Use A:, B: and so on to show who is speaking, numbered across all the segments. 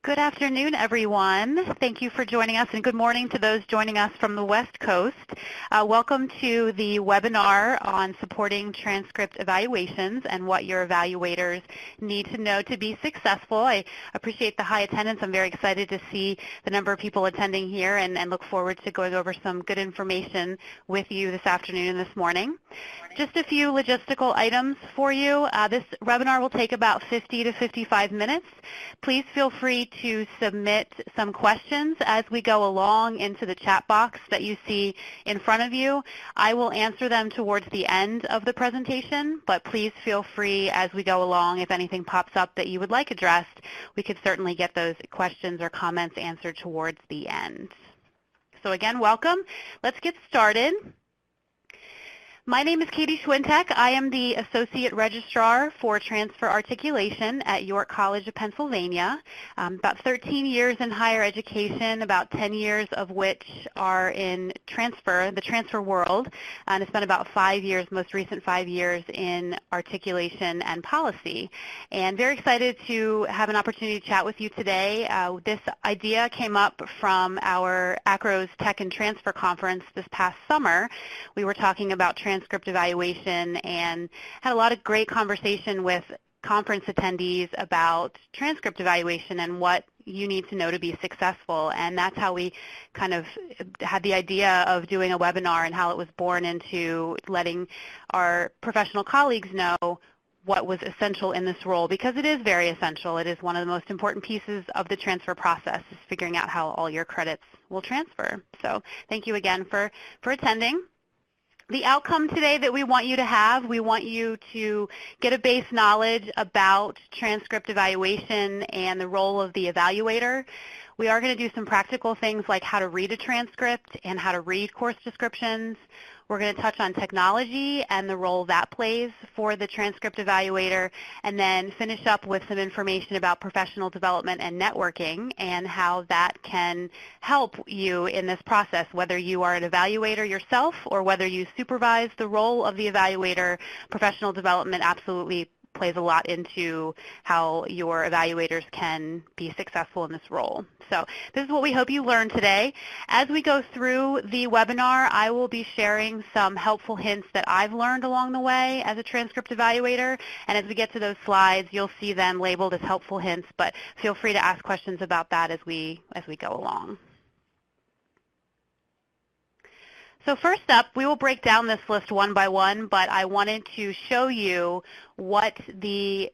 A: Good afternoon, everyone. Thank you for joining us, and good morning to those joining us from the West Coast. Welcome to the webinar on supporting transcript evaluations and what your evaluators need to know to be successful. I appreciate the high attendance. I'm very excited to see the number of people attending here and look forward to going over some good information with you this afternoon and this morning. Just a few logistical items for you. This webinar will take about 50 to 55 minutes. Please feel free to submit some questions as we go along into the chat box that you see in front of you. I will answer them towards the end of the presentation, but please feel free as we go along. If anything pops up that you would like addressed, we could certainly get those questions or comments answered towards the end. So again, welcome. Let's get started. My name is Katie Schwintek. I am the Associate Registrar for Transfer Articulation at York College of Pennsylvania. About 13 years in higher education, about 10 years of which are in transfer, the transfer world, and it's been about 5 years, most recent 5 years in articulation and policy. And very excited to have an opportunity to chat with you today. This idea came up from our ACRO's Tech and Transfer Conference this past summer. We were talking about transcript evaluation and had a lot of great conversation with conference attendees about transcript evaluation and what you need to know to be successful. And that's how we kind of had the idea of doing a webinar and how it was born into letting our professional colleagues know what was essential in this role, because it is very essential. It is one of the most important pieces of the transfer process, is figuring out how all your credits will transfer. So thank you again for attending. The outcome today that we want you to have, we want you to get a base knowledge about transcript evaluation and the role of the evaluator. We are going to do some practical things like how to read a transcript and how to read course descriptions. We're going to touch on technology and the role that plays for the transcript evaluator, and then finish up with some information about professional development and networking and how that can help you in this process, whether you are an evaluator yourself or whether you supervise the role of the evaluator. Professional development absolutely plays a lot into how your evaluators can be successful in this role. So this is what we hope you learn today. As we go through the webinar, I will be sharing some helpful hints that I've learned along the way as a transcript evaluator. And as we get to those slides, you'll see them labeled as helpful hints, but feel free to ask questions about that as we go along. So first up, we will break down this list one by one, but I wanted to show you what the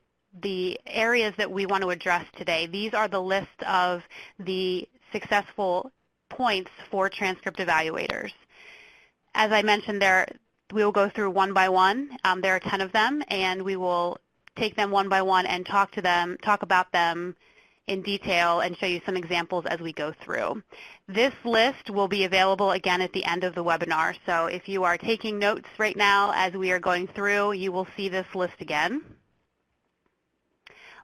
A: areas that we want to address today. These are the list of the successful points for transcript evaluators. As I mentioned, we will go through one by one. There are 10 of them, and we will take them one by one and talk about them in detail and show you some examples as we go through. This list will be available again at the end of the webinar, so if you are taking notes right now as we are going through, you will see this list again.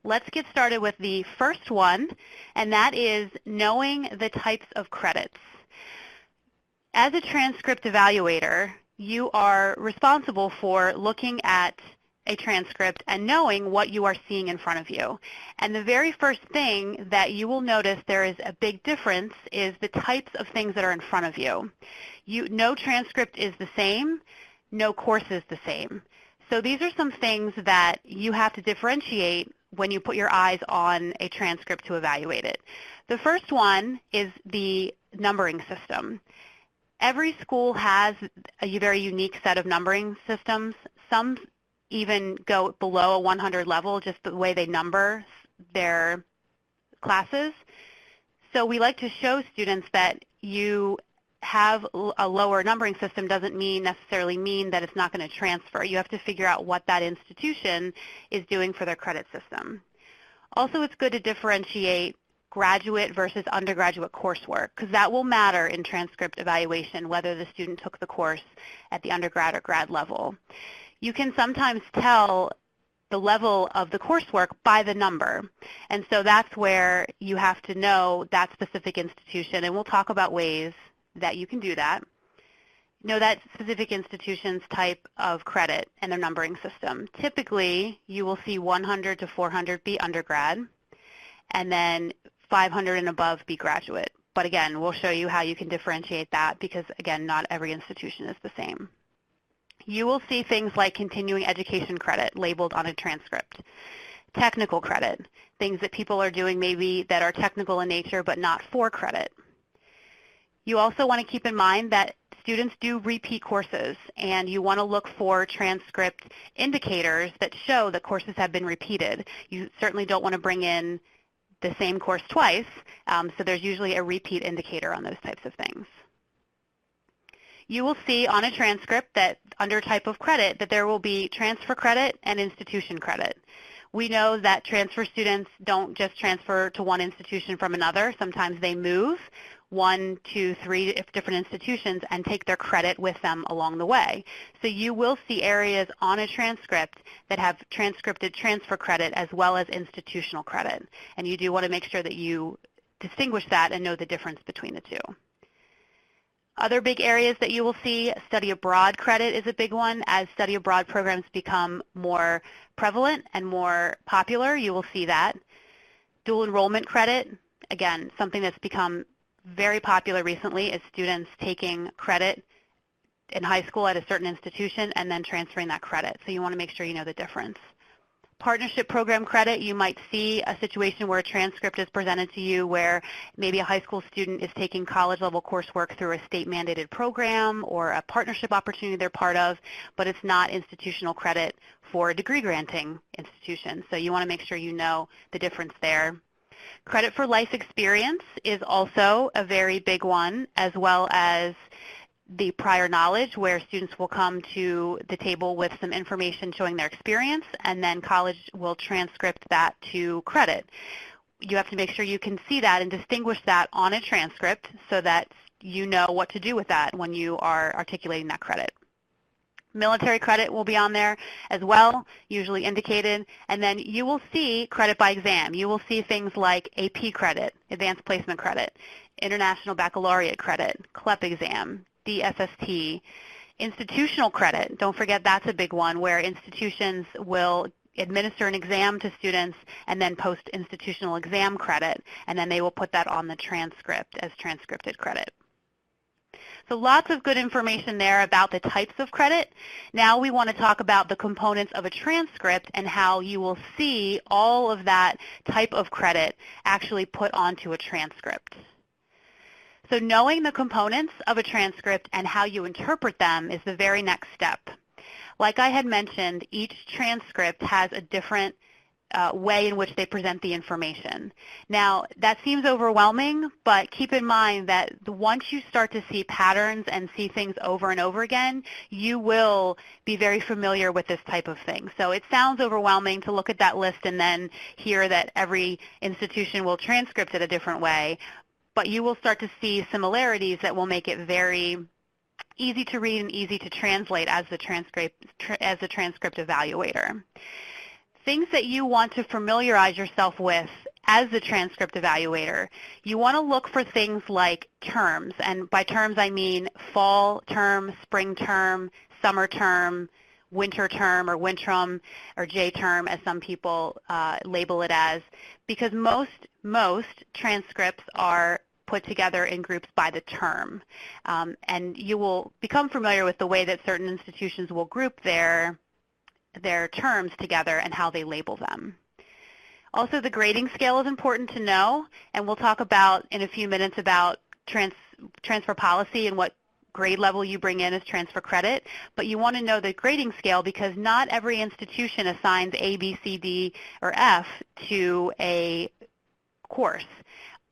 A: Let's get started with the first one, and that is knowing the types of credits. As a transcript evaluator, you are responsible for looking at a transcript and knowing what you are seeing in front of you. And the very first thing that you will notice there is a big difference is the types of things that are in front of you. No transcript is the same, no course is the same. So these are some things that you have to differentiate when you put your eyes on a transcript to evaluate it. The first one is the numbering system. Every school has a very unique set of numbering systems. Some even go below a 100 level, just the way they number their classes. So we like to show students that you have a lower numbering system doesn't necessarily mean that it's not going to transfer. You have to figure out what that institution is doing for their credit system. Also, it's good to differentiate graduate versus undergraduate coursework, because that will matter in transcript evaluation, whether the student took the course at the undergrad or grad level. You can sometimes tell the level of the coursework by the number, and so that's where you have to know that specific institution, and we'll talk about ways that you can do that. Know that specific institution's type of credit and their numbering system. Typically, you will see 100 to 400 be undergrad, and then 500 and above be graduate. But again, we'll show you how you can differentiate that because, again, not every institution is the same. You will see things like continuing education credit labeled on a transcript. Technical credit, things that people are doing maybe that are technical in nature but not for credit. You also want to keep in mind that students do repeat courses, and you want to look for transcript indicators that show that courses have been repeated. You certainly don't want to bring in the same course twice, so there's usually a repeat indicator on those types of things. You will see on a transcript that under type of credit that there will be transfer credit and institution credit. We know that transfer students don't just transfer to one institution from another. Sometimes they move 1, 2, 3 different institutions and take their credit with them along the way. So you will see areas on a transcript that have transcripted transfer credit as well as institutional credit. And you do want to make sure that you distinguish that and know the difference between the two. Other big areas that you will see, study abroad credit is a big one. As study abroad programs become more prevalent and more popular, you will see that. Dual enrollment credit, again, something that's become very popular recently is students taking credit in high school at a certain institution and then transferring that credit. So you want to make sure you know the difference. Partnership program credit, you might see a situation where a transcript is presented to you where maybe a high school student is taking college-level coursework through a state-mandated program or a partnership opportunity they're part of, but it's not institutional credit for a degree-granting institution. So you want to make sure you know the difference there. Credit for life experience is also a very big one, as well as the prior knowledge, where students will come to the table with some information showing their experience, and then college will transcript that to credit. You have to make sure you can see that and distinguish that on a transcript so that you know what to do with that when you are articulating that credit. Military credit will be on there as well, usually indicated, and then you will see credit by exam. You will see things like AP credit, advanced placement credit, international baccalaureate credit, CLEP exam, DSST, institutional credit. Don't forget that's a big one where institutions will administer an exam to students and then post institutional exam credit, and then they will put that on the transcript as transcripted credit. So lots of good information there about the types of credit. Now we want to talk about the components of a transcript and how you will see all of that type of credit actually put onto a transcript. So knowing the components of a transcript and how you interpret them is the very next step. Like I had mentioned, each transcript has a different way in which they present the information. Now, that seems overwhelming, but keep in mind that once you start to see patterns and see things over and over again, you will be very familiar with this type of thing. So it sounds overwhelming to look at that list and then hear that every institution will transcript it a different way, but you will start to see similarities that will make it very easy to read and easy to translate as the transcript evaluator. Things that you want to familiarize yourself with as the transcript evaluator, you want to look for things like terms, and by terms I mean fall term, spring term, summer term, winter term or wintrum or J term as some people label it as, because most transcripts are put together in groups by the term. And you will become familiar with the way that certain institutions will group their terms together and how they label them. Also, the grading scale is important to know, and we'll talk about in a few minutes about transfer policy and what grade level you bring in as transfer credit, but you want to know the grading scale because not every institution assigns A, B, C, D, or F to a course.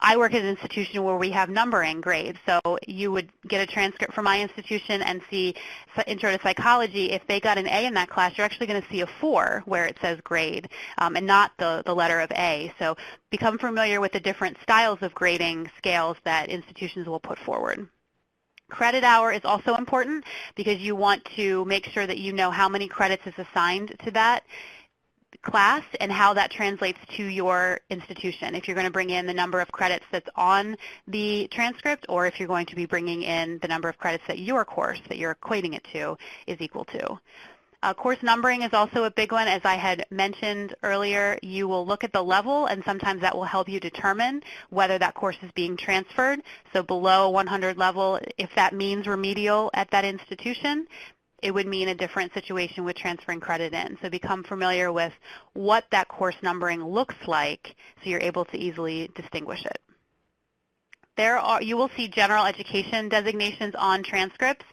A: I work at an institution where we have numbering grades, so you would get a transcript from my institution and see Intro to Psychology. If they got an A in that class, you're actually going to see a 4 where it says grade and not the letter of A. So become familiar with the different styles of grading scales that institutions will put forward. Credit hour is also important because you want to make sure that you know how many credits is assigned to that class and how that translates to your institution. If you're going to bring in the number of credits that's on the transcript, or if you're going to be bringing in the number of credits that your course that you're equating it to is equal to. Course numbering is also a big one. As I had mentioned earlier, you will look at the level, and sometimes that will help you determine whether that course is being transferred. So below 100 level, if that means remedial at that institution, it would mean a different situation with transferring credit in. So become familiar with what that course numbering looks like so you're able to easily distinguish it. You will see general education designations on transcripts,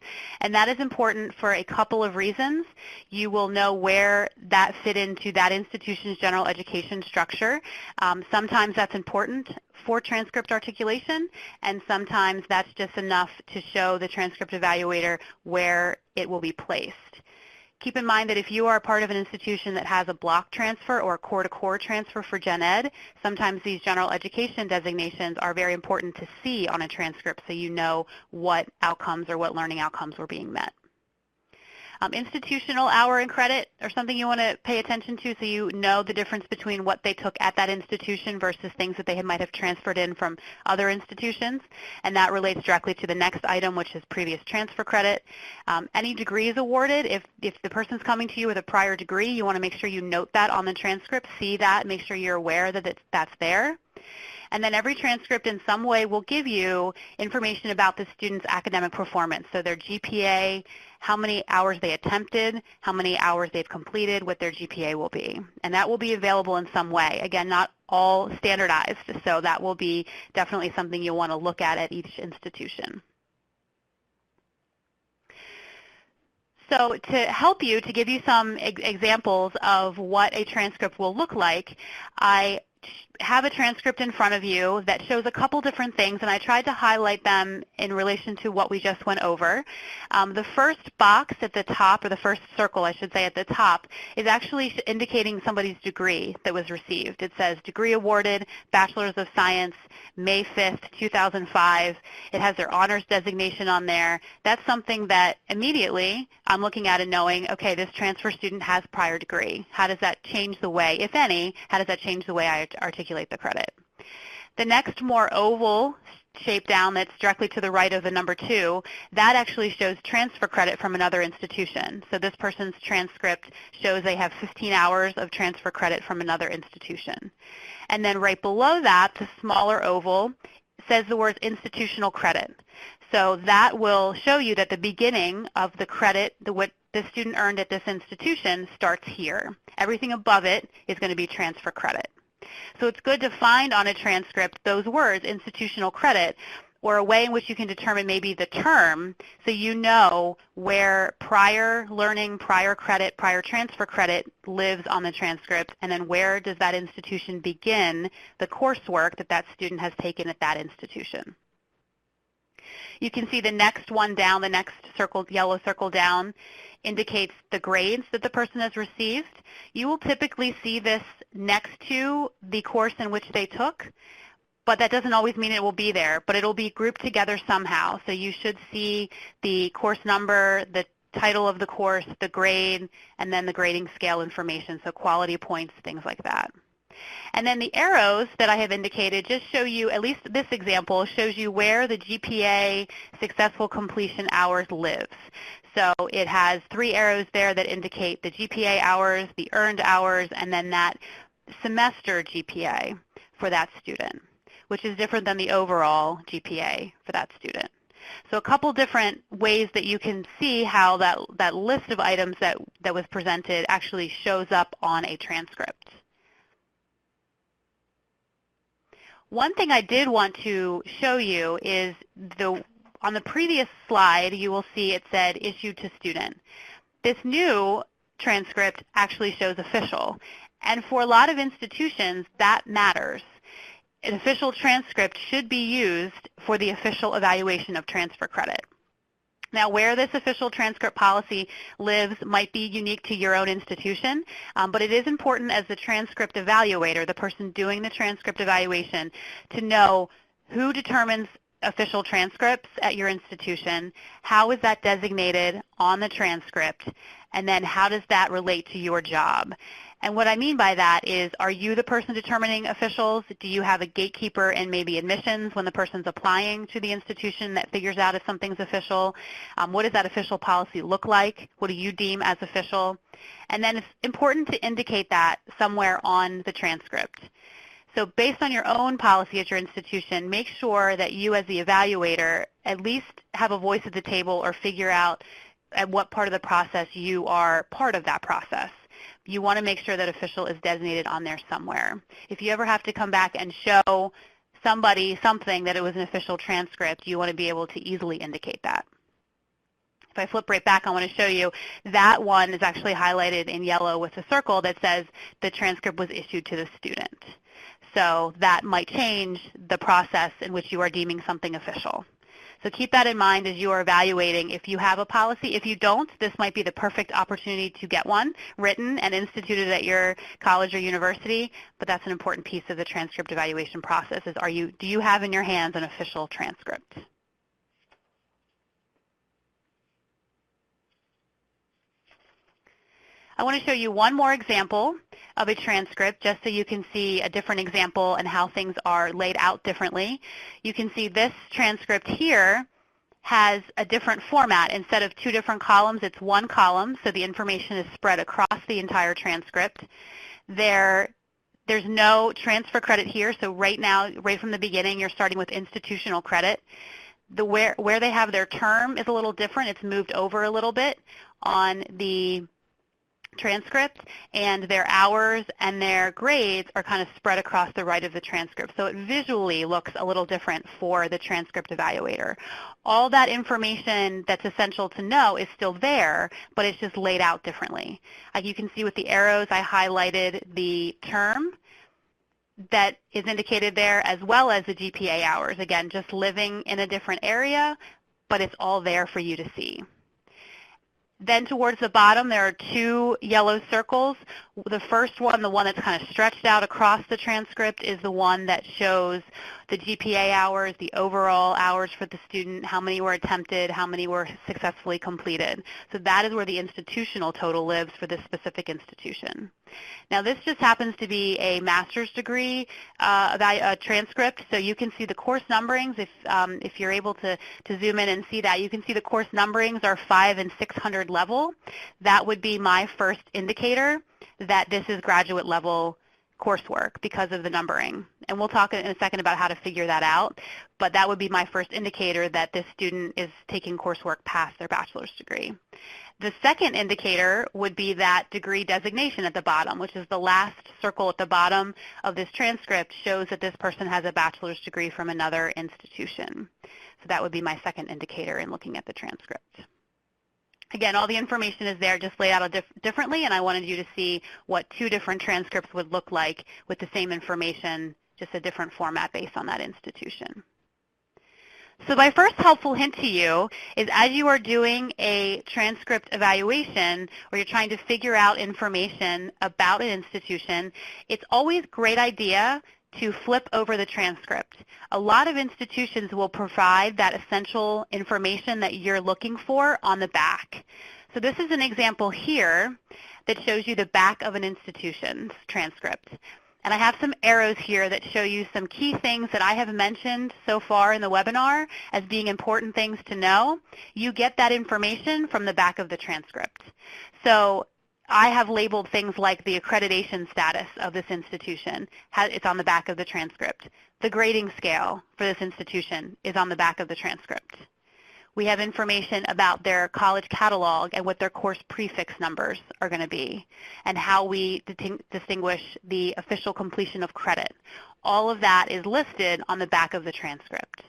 A: and that is important for a couple of reasons. You will know where that fit into that institution's general education structure. Sometimes that's important for transcript articulation, and sometimes that's just enough to show the transcript evaluator where it will be placed. Keep in mind that if you are part of an institution that has a block transfer or a core-to-core transfer for gen ed, sometimes these general education designations are very important to see on a transcript so you know what outcomes or what learning outcomes were being met. Institutional hour and credit are something you want to pay attention to so you know the difference between what they took at that institution versus things that they might have transferred in from other institutions. And that relates directly to the next item, which is previous transfer credit. Any degrees awarded, if the person's coming to you with a prior degree, you want to make sure you note that on the transcript, see that, make sure you're aware that that's there. And then every transcript in some way will give you information about the student's academic performance, so their GPA, how many hours they attempted, how many hours they've completed, what their GPA will be. And that will be available in some way. Again, not all standardized, so that will be definitely something you'll want to look at each institution. So to help you, to give you some examples of what a transcript will look like, I have a transcript in front of you that shows a couple different things, and I tried to highlight them in relation to what we just went over. The first box at the top, or the first circle, I should say, at the top, is actually indicating somebody's degree that was received. It says degree awarded, Bachelor's of Science, May 5th, 2005. It has their honors designation on there. That's something that immediately I'm looking at and knowing, okay, this transfer student has prior degree. How does that change the way, if any, how does that change the way I articulate the credit? The next more oval shape down that's directly to the right of the number 2, that actually shows transfer credit from another institution. So this person's transcript shows they have 15 hours of transfer credit from another institution. And then right below that, the smaller oval says the words institutional credit. So that will show you that the beginning of the credit, what the student earned at this institution, starts here. Everything above it is going to be transfer credit. So it's good to find on a transcript those words, institutional credit, or a way in which you can determine maybe the term so you know where prior learning, prior credit, prior transfer credit lives on the transcript, and then where does that institution begin the coursework that that student has taken at that institution. You can see the next one down, the next circle, yellow circle down, indicates the grades that the person has received. You will typically see this next to the course in which they took, but that doesn't always mean it will be there, but it'll be grouped together somehow. So you should see the course number, the title of the course, the grade, and then the grading scale information, so quality points, things like that. And then the arrows that I have indicated just show you, at least this example, shows you where the GPA successful completion hours lives. So it has 3 arrows there that indicate the GPA hours, the earned hours, and then that semester GPA for that student, which is different than the overall GPA for that student. So a couple different ways that you can see how that list of items that was presented actually shows up on a transcript. One thing I did want to show you is on the previous slide, you will see it said issued to student. This new transcript actually shows official. And for a lot of institutions, that matters. An official transcript should be used for the official evaluation of transfer credit. Now, where this official transcript policy lives might be unique to your own institution, but it is important as the transcript evaluator, the person doing the transcript evaluation, to know who determines official transcripts at your institution, how is that designated on the transcript, and then how does that relate to your job. And what I mean by that is, are you the person determining officials? Do you have a gatekeeper in maybe admissions when the person's applying to the institution that figures out if something's official? What does that official policy look like? What do you deem as official? And then it's important to indicate that somewhere on the transcript. So based on your own policy at your institution, make sure that you as the evaluator at least have a voice at the table or figure out at what part of the process you are part of that process. You want to make sure that official is designated on there somewhere. If you ever have to come back and show somebody something that it was an official transcript, you want to be able to easily indicate that. If I flip right back, I want to show you that one is actually highlighted in yellow with a circle that says the transcript was issued to the student. So that might change the process in which you are deeming something official. So keep that in mind as you are evaluating if you have a policy. If you don't, this might be the perfect opportunity to get one written and instituted at your college or university, but that's an important piece of the transcript evaluation process is do you have in your hands an official transcript? I want to show you one more example of a transcript just so you can see a different example and how things are laid out differently. You can see this transcript here has a different format. Instead of two different columns, it's one column, so the information is spread across the entire transcript. There's no transfer credit here, so right now, right from the beginning, you're starting with institutional credit. Where they have their term is a little different. It's moved over a little bit on the transcript, and their hours and their grades are kind of spread across the right of the transcript. So it visually looks a little different for the transcript evaluator. All that information that's essential to know is still there, but it's just laid out differently. Like you can see with the arrows, I highlighted the term that is indicated there as well as the GPA hours. Again, just living in a different area, but it's all there for you to see. Then towards the bottom, there are two yellow circles. The first one, the one that's kind of stretched out across the transcript, is the one that shows the GPA hours, the overall hours for the student, how many were attempted, how many were successfully completed. So that is where the institutional total lives for this specific institution. Now this just happens to be a master's degree transcript, so you can see the course numberings. If you're able to zoom in and see that, you can see the course numberings are 500 and 600 level. That would be my first indicator that this is graduate level coursework because of the numbering. And we'll talk in a second about how to figure that out, but that would be my first indicator that this student is taking coursework past their bachelor's degree. The second indicator would be that degree designation at the bottom, which is the last circle at the bottom of this transcript shows that this person has a bachelor's degree from another institution. So that would be my second indicator in looking at the transcript. Again, all the information is there, just laid out differently, and I wanted you to see what two different transcripts would look like with the same information, just a different format based on that institution. So my first helpful hint to you is as you are doing a transcript evaluation or you're trying to figure out information about an institution, it's always a great idea to flip over the transcript. A lot of institutions will provide that essential information that you're looking for on the back. So this is an example here that shows you the back of an institution's transcript. And I have some arrows here that show you some key things that I have mentioned so far in the webinar as being important things to know. You get that information from the back of the transcript. So I have labeled things like the accreditation status of this institution. It's on the back of the transcript. The grading scale for this institution is on the back of the transcript. We have information about their college catalog and what their course prefix numbers are going to be and how we distinguish the official completion of credit. All of that is listed on the back of the transcript.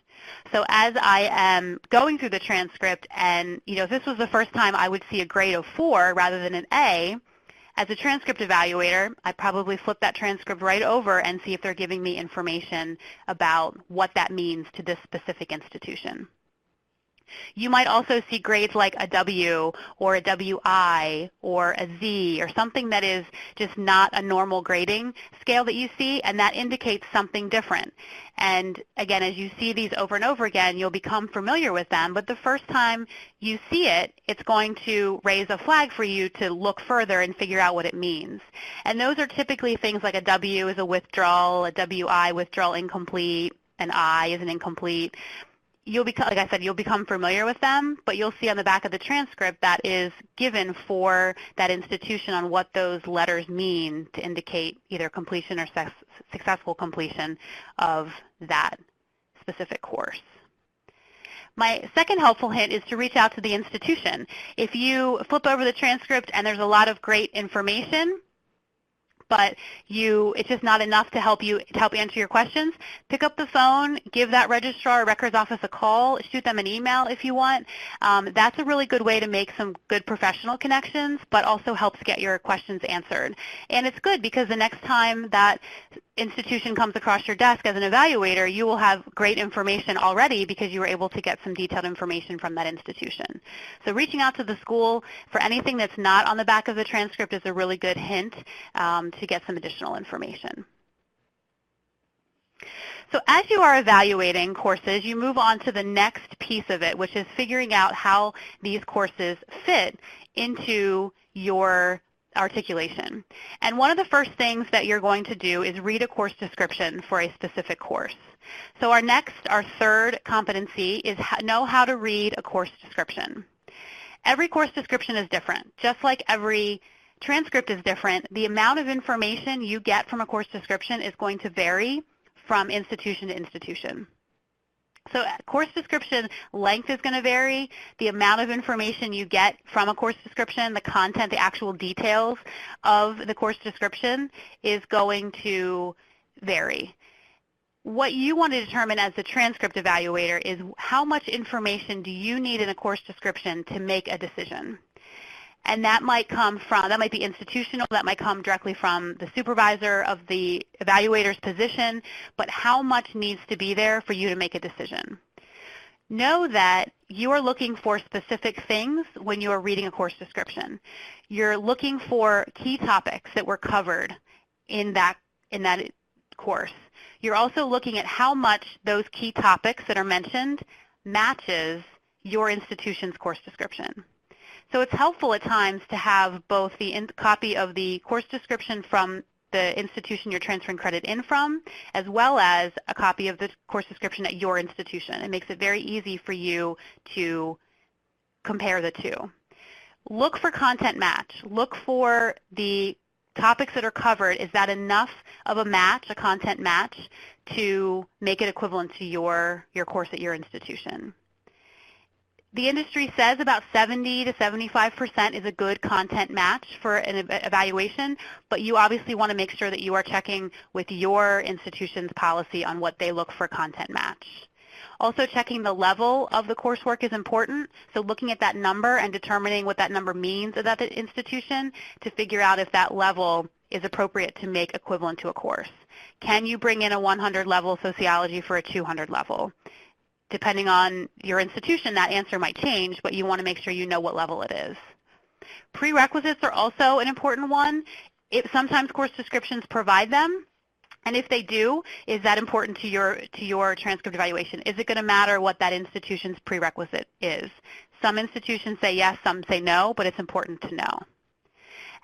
A: So as I am going through the transcript and, if this was the first time I would see a grade of 4 rather than an A, as a transcript evaluator, I'd probably flip that transcript right over and see if they're giving me information about what that means to this specific institution. You might also see grades like a W or a WI or a Z or something that is just not a normal grading scale that you see, and that indicates something different. And again, as you see these over and over again, you'll become familiar with them, but the first time you see it, it's going to raise a flag for you to look further and figure out what it means. And those are typically things like a W is a withdrawal, a WI withdrawal incomplete, an I is an incomplete. You'll become, like I said, you'll become familiar with them, but you'll see on the back of the transcript that is given for that institution on what those letters mean to indicate either completion or successful completion of that specific course. My second helpful hint is to reach out to the institution. If you flip over the transcript and there's a lot of great information, but it's just not enough to help answer your questions, pick up the phone, give that registrar or records office a call, shoot them an email if you want. That's a really good way to make some good professional connections, but also helps get your questions answered. And it's good because the next time that institution comes across your desk as an evaluator, you will have great information already because you were able to get some detailed information from that institution. So reaching out to the school for anything that's not on the back of the transcript is a really good hint to get some additional information. So as you are evaluating courses, you move on to the next piece of it, which is figuring out how these courses fit into your articulation. And one of the first things that you're going to do is read a course description for a specific course. So our third competency is know how to read a course description. Every course description is different. Just like every transcript is different, the amount of information you get from a course description is going to vary from institution to institution. So course description length is going to vary. The amount of information you get from a course description, the content, the actual details of the course description is going to vary. What you want to determine as the transcript evaluator is how much information do you need in a course description to make a decision. And that might be institutional, that might come directly from the supervisor of the evaluator's position, but how much needs to be there for you to make a decision? Know that you are looking for specific things when you are reading a course description. You're looking for key topics that were covered in that course. You're also looking at how much those key topics that are mentioned matches your institution's course description. So it's helpful at times to have both the copy of the course description from the institution you're transferring credit in from, as well as a copy of the course description at your institution. It makes it very easy for you to compare the two. Look for content match. Look for the topics that are covered. Is that enough of a match, a content match, to make it equivalent to your course at your institution? The industry says about 70 to 75% is a good content match for an evaluation, but you obviously want to make sure that you are checking with your institution's policy on what they look for content match. Also checking the level of the coursework is important, so looking at that number and determining what that number means at the institution to figure out if that level is appropriate to make equivalent to a course. Can you bring in a 100 level sociology for a 200 level? Depending on your institution, that answer might change, but you want to make sure you know what level it is. Prerequisites are also an important one. Sometimes course descriptions provide them, and if they do, is that important to your transcript evaluation? Is it going to matter what that institution's prerequisite is? Some institutions say yes, some say no, but it's important to know.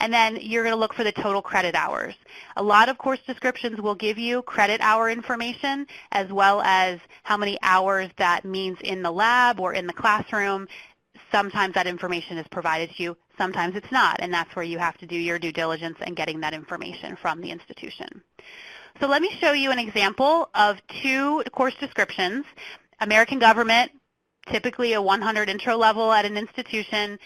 A: And then you're going to look for the total credit hours. A lot of course descriptions will give you credit hour information as well as how many hours that means in the lab or in the classroom. Sometimes that information is provided to you, sometimes it's not, and that's where you have to do your due diligence in getting that information from the institution. So let me show you an example of two course descriptions. American Government, typically a 100 intro level at an institution,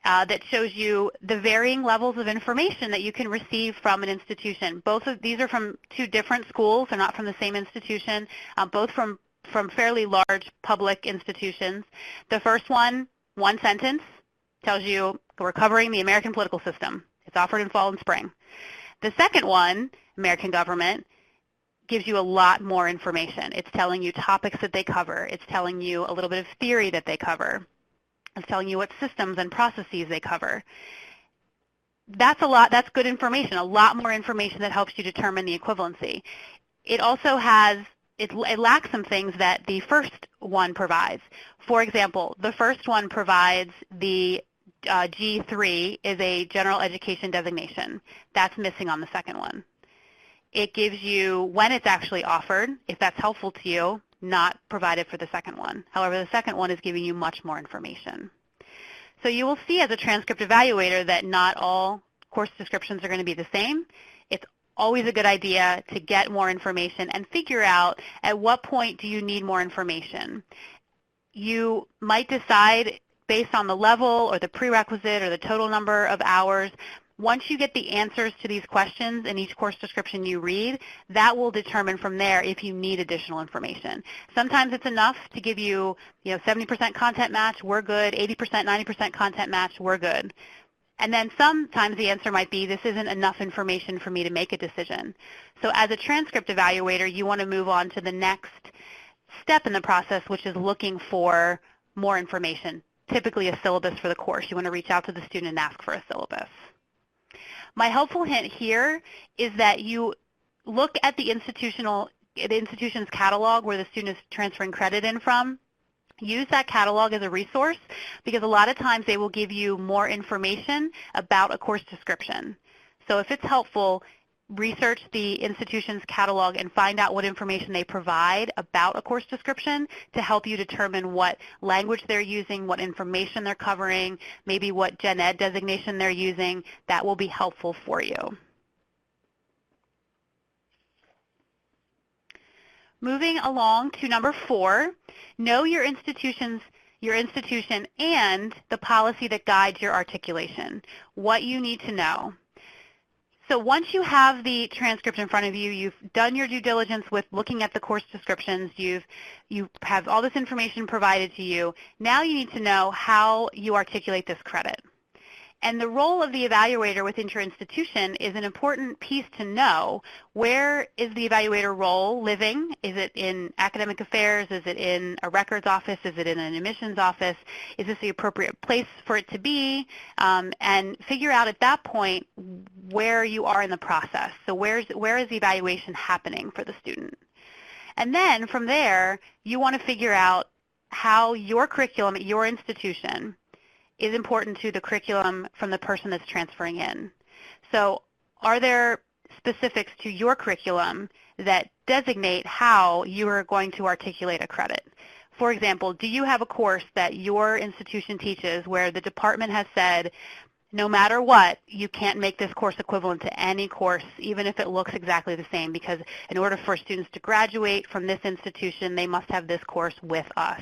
A: that shows you the varying levels of information that you can receive from an institution. Both of these are from two different schools. They're not from the same institution, both from fairly large public institutions. The first one sentence, tells you we're covering the American political system. It's offered in fall and spring. The second one, American Government, gives you a lot more information. It's telling you topics that they cover. It's telling you a little bit of theory that they cover. It's telling you what systems and processes they cover. That's a lot. That's good information, a lot more information that helps you determine the equivalency. It also has, it lacks some things that the first one provides. For example, the first one provides the G3 is a general education designation. That's missing on the second one. It gives you when it's actually offered, if that's helpful to you, not provided for the second one. However, the second one is giving you much more information. So you will see as a transcript evaluator that not all course descriptions are going to be the same. It's always a good idea to get more information and figure out at what point do you need more information. You might decide based on the level or the prerequisite or the total number of hours. Once you get the answers to these questions in each course description you read, that will determine from there if you need additional information. Sometimes it's enough to give you, 70% content match, we're good, 80%, 90% content match, we're good. And then sometimes the answer might be, this isn't enough information for me to make a decision. So as a transcript evaluator, you want to move on to the next step in the process, which is looking for more information, typically a syllabus for the course. You want to reach out to the student and ask for a syllabus. My helpful hint here is that you look at the institution's catalog where the student is transferring credit in from. Use that catalog as a resource because a lot of times they will give you more information about a course description. So if it's helpful, research the institution's catalog and find out what information they provide about a course description to help you determine what language they're using, what information they're covering, maybe what gen ed designation they're using. That will be helpful for you. Moving along to number 4, know your institution and the policy that guides your articulation, what you need to know. So once you have the transcript in front of you, you've done your due diligence with looking at the course descriptions, you have all this information provided to you, now you need to know how you articulate this credit. And the role of the evaluator within your institution is an important piece to know. Where is the evaluator role living? Is it in academic affairs? Is it in a records office? Is it in an admissions office? Is this the appropriate place for it to be? And figure out at that point where you are in the process. So where is the evaluation happening for the student? And then from there, you want to figure out how your curriculum at your institution is important to the curriculum from the person that's transferring in. So are there specifics to your curriculum that designate how you are going to articulate a credit? For example, do you have a course that your institution teaches where the department has said, no matter what, you can't make this course equivalent to any course, even if it looks exactly the same, because in order for students to graduate from this institution, they must have this course with us.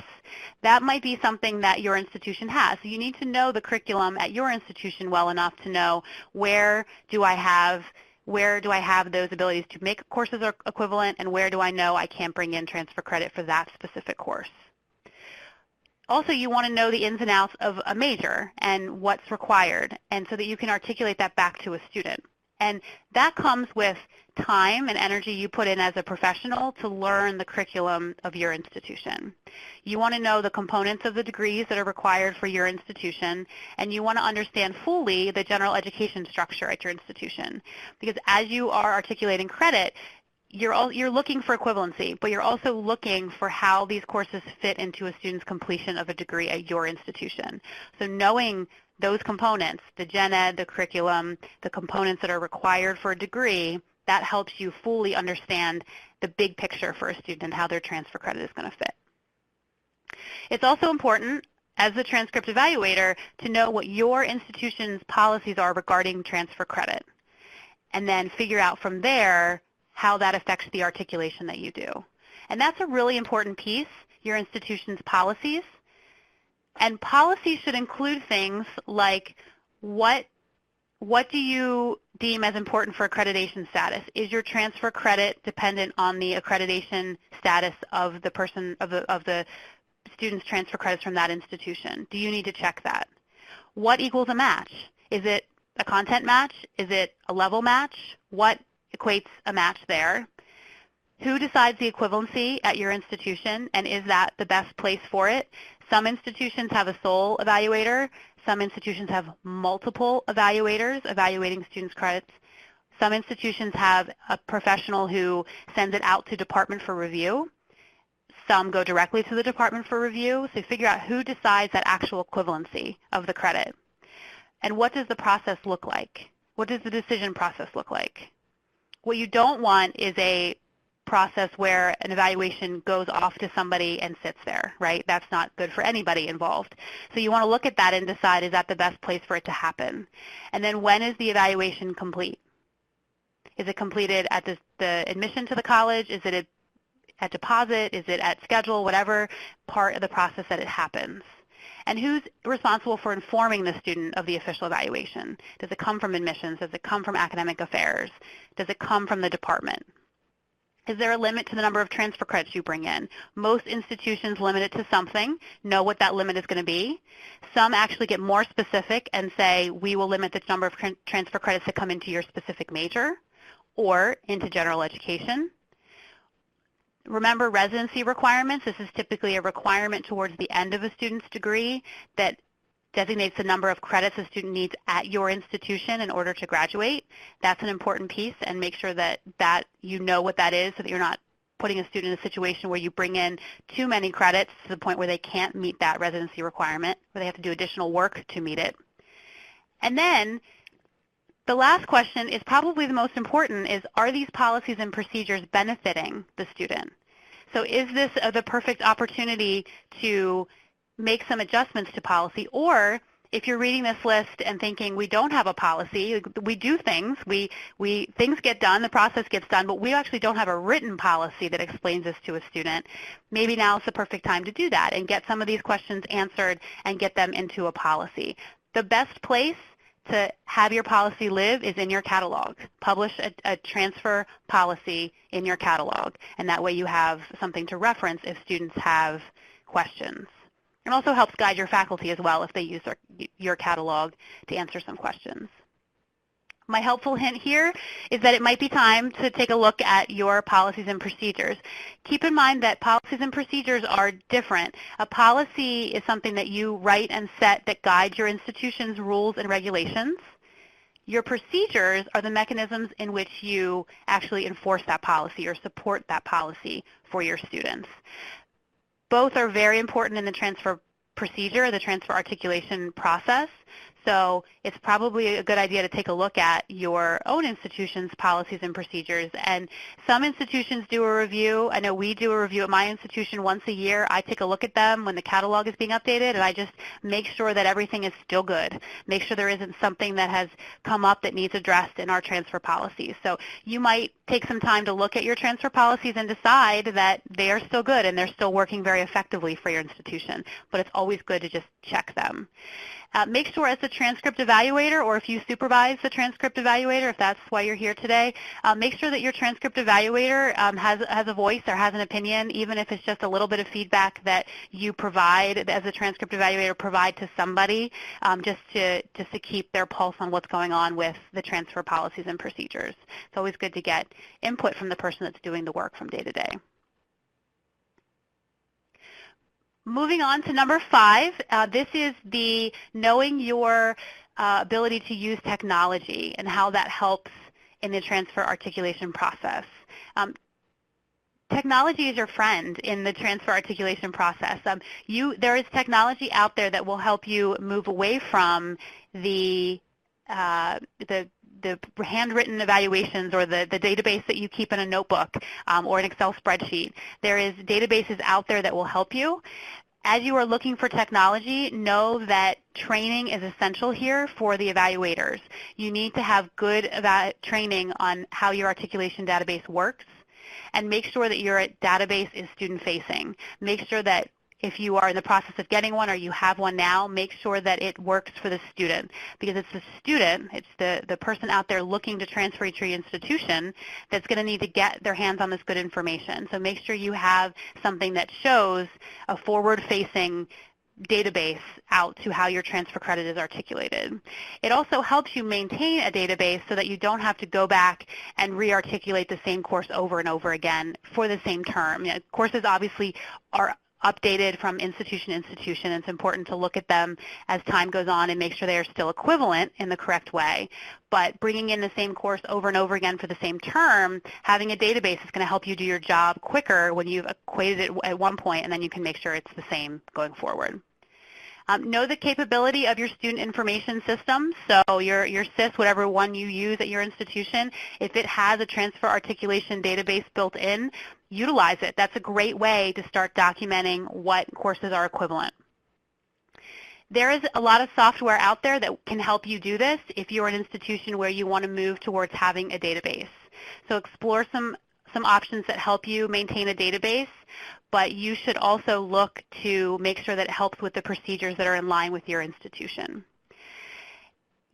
A: That might be something that your institution has. So you need to know the curriculum at your institution well enough to know where do I have those abilities to make courses equivalent, and where do I know I can't bring in transfer credit for that specific course. Also, you want to know the ins and outs of a major and what's required, and so that you can articulate that back to a student. And that comes with time and energy you put in as a professional to learn the curriculum of your institution. You want to know the components of the degrees that are required for your institution, and you want to understand fully the general education structure at your institution. Because as you are articulating credit, you're looking for equivalency, but you're also looking for how these courses fit into a student's completion of a degree at your institution. So knowing those components, the gen ed, the curriculum, the components that are required for a degree, that helps you fully understand the big picture for a student and how their transfer credit is going to fit. It's also important, as the transcript evaluator, to know what your institution's policies are regarding transfer credit, and then figure out from there how that affects the articulation that you do. And that's a really important piece, your institution's policies. And policies should include things like what do you deem as important for accreditation status? Is your transfer credit dependent on the accreditation status of the person, of the student's transfer credits from that institution? Do you need to check that? What equals a match? Is it a content match? Is it a level match? What equates a match there? Who decides the equivalency at your institution, and is that the best place for it? Some institutions have a sole evaluator. Some institutions have multiple evaluators evaluating students' credits. Some institutions have a professional who sends it out to department for review. Some go directly to the department for review. So figure out who decides that actual equivalency of the credit. And what does the process look like? What does the decision process look like? What you don't want is a process where an evaluation goes off to somebody and sits there, right? That's not good for anybody involved. So you want to look at that and decide, is that the best place for it to happen? And then when is the evaluation complete? Is it completed at the admission to the college? Is it at deposit? Is it at schedule? Whatever part of the process that it happens. And who's responsible for informing the student of the official evaluation? Does it come from admissions? Does it come from academic affairs? Does it come from the department? Is there a limit to the number of transfer credits you bring in? Most institutions limit it to something, know what that limit is going to be. Some actually get more specific and say, we will limit the number of transfer credits that come into your specific major or into general education. Remember residency requirements. This is typically a requirement towards the end of a student's degree that designates the number of credits a student needs at your institution in order to graduate. That's an important piece, and make sure that you know what that is so that you're not putting a student in a situation where you bring in too many credits to the point where they can't meet that residency requirement, where they have to do additional work to meet it. And then the last question is probably the most important, is are these policies and procedures benefiting the student? So is this the perfect opportunity to make some adjustments to policy? Or if you're reading this list and thinking we don't have a policy, we do things, things get done, the process gets done, but we actually don't have a written policy that explains this to a student, maybe now is the perfect time to do that and get some of these questions answered and get them into a policy. The best place to have your policy live is in your catalog. Publish a transfer policy in your catalog, and that way you have something to reference if students have questions. It also helps guide your faculty as well if they use your catalog to answer some questions. My helpful hint here is that it might be time to take a look at your policies and procedures. Keep in mind that policies and procedures are different. A policy is something that you write and set that guides your institution's rules and regulations. Your procedures are the mechanisms in which you actually enforce that policy or support that policy for your students. Both are very important in the transfer procedure, the transfer articulation process. So it's probably a good idea to take a look at your own institution's policies and procedures. And some institutions do a review. I know we do a review at my institution once a year. I take a look at them when the catalog is being updated, and I just make sure that everything is still good. Make sure there isn't something that has come up that needs addressed in our transfer policies. So you might take some time to look at your transfer policies and decide that they are still good and they're still working very effectively for your institution. But it's always good to just check them. Make sure as the transcript evaluator, or if you supervise the transcript evaluator, if that's why you're here today, make sure that your transcript evaluator has a voice or has an opinion, even if it's just a little bit of feedback that you provide as a transcript evaluator, provide to somebody just to keep their pulse on what's going on with the transfer policies and procedures. It's always good to get input from the person that's doing the work from day to day. Moving on to number 5, this is the knowing your ability to use technology and how that helps in the transfer articulation process. Technology is your friend in the transfer articulation process. There is technology out there that will help you move away from the handwritten evaluations or the database that you keep in a notebook or an Excel spreadsheet. There is databases out there that will help you. As you are looking for technology, know that training is essential here for the evaluators. You need to have good training on how your articulation database works, and make sure that your database is student-facing. Make sure that if you are in the process of getting one or you have one now, make sure that it works for the student, because it's the student, it's the person out there looking to transfer to your institution that's going to need to get their hands on this good information. So make sure you have something that shows a forward-facing database out to how your transfer credit is articulated. It also helps you maintain a database so that you don't have to go back and re-articulate the same course over and over again for the same term. You know, courses obviously are updated from institution to institution. It's important to look at them as time goes on and make sure they are still equivalent in the correct way. But bringing in the same course over and over again for the same term, having a database is going to help you do your job quicker when you've equated it at one point, and then you can make sure it's the same going forward. Know the capability of your student information system. So your SIS, whatever one you use at your institution, if it has a transfer articulation database built in, utilize it. That's a great way to start documenting what courses are equivalent. There is a lot of software out there that can help you do this if you're an institution where you want to move towards having a database. So explore some options that help you maintain a database, but you should also look to make sure that it helps with the procedures that are in line with your institution.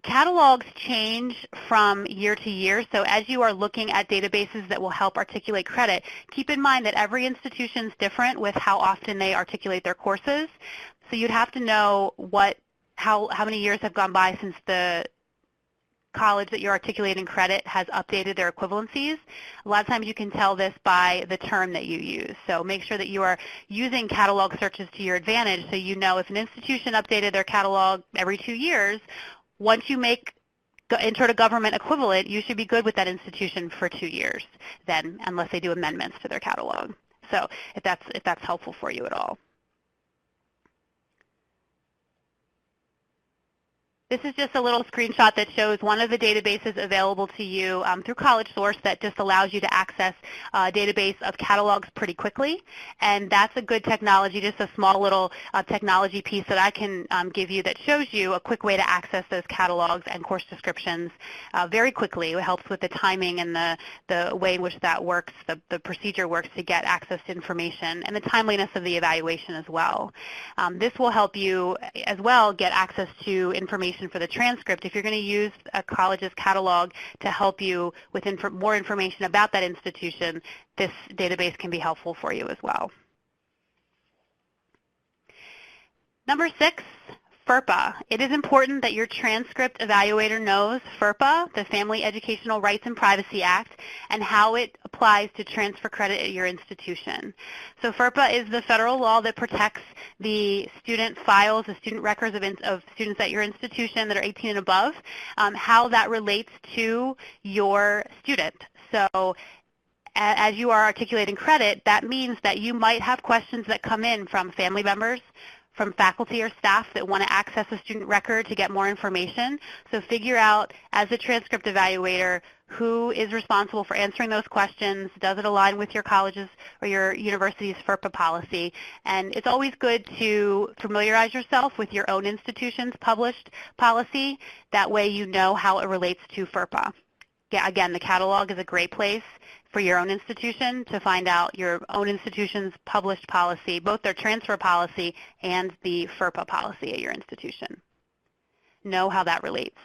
A: Catalogs change from year to year, so as you are looking at databases that will help articulate credit, keep in mind that every institution is different with how often they articulate their courses. So you'd have to know how many years have gone by since the college that you're articulating credit has updated their equivalencies. A lot of times you can tell this by the term that you use. So make sure that you are using catalog searches to your advantage so you know if an institution updated their catalog every 2 years, once you enter a government equivalent, you should be good with that institution for 2 years then, unless they do amendments to their catalog. So if that's helpful for you at all. This is just a little screenshot that shows one of the databases available to you through College Source that just allows you to access a database of catalogs pretty quickly. And that's a good technology, just a small little technology piece that I can give you that shows you a quick way to access those catalogs and course descriptions very quickly. It helps with the timing and the way in which that works, the procedure works to get access to information, and the timeliness of the evaluation as well. This will help you as well get access to information for the transcript. If you're going to use a college's catalog to help you with more information about that institution, this database can be helpful for you as well. Number 6, FERPA. It is important that your transcript evaluator knows FERPA, the Family Educational Rights and Privacy Act, and how it applies to transfer credit at your institution. So FERPA is the federal law that protects the student files, the student records of students at your institution that are 18 and above, how that relates to your student. So as you are articulating credit, that means that you might have questions that come in from family members, from faculty or staff that want to access a student record to get more information. So figure out, as a transcript evaluator, who is responsible for answering those questions. Does it align with your college's or your university's FERPA policy? And it's always good to familiarize yourself with your own institution's published policy. That way you know how it relates to FERPA. Yeah, again, the catalog is a great place for your own institution to find out your own institution's published policy, both their transfer policy and the FERPA policy at your institution. Know how that relates.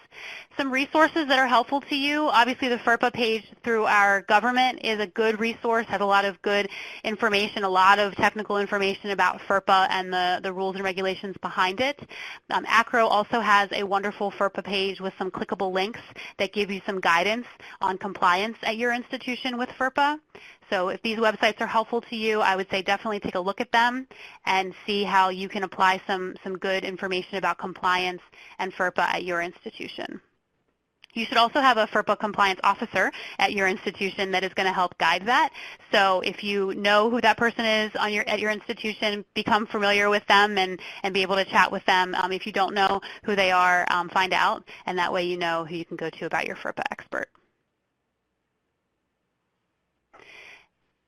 A: Some resources that are helpful to you. Obviously, the FERPA page through our government is a good resource, has a lot of good information, a lot of technical information about FERPA and the rules and regulations behind it. ACRO also has a wonderful FERPA page with some clickable links that give you some guidance on compliance at your institution with FERPA. So if these websites are helpful to you, I would say definitely take a look at them and see how you can apply some good information about compliance and FERPA at your institution. You should also have a FERPA compliance officer at your institution that is going to help guide that. So if you know who that person is at your institution, become familiar with them and be able to chat with them. If you don't know who they are, find out, and that way you know who you can go to about your FERPA expert.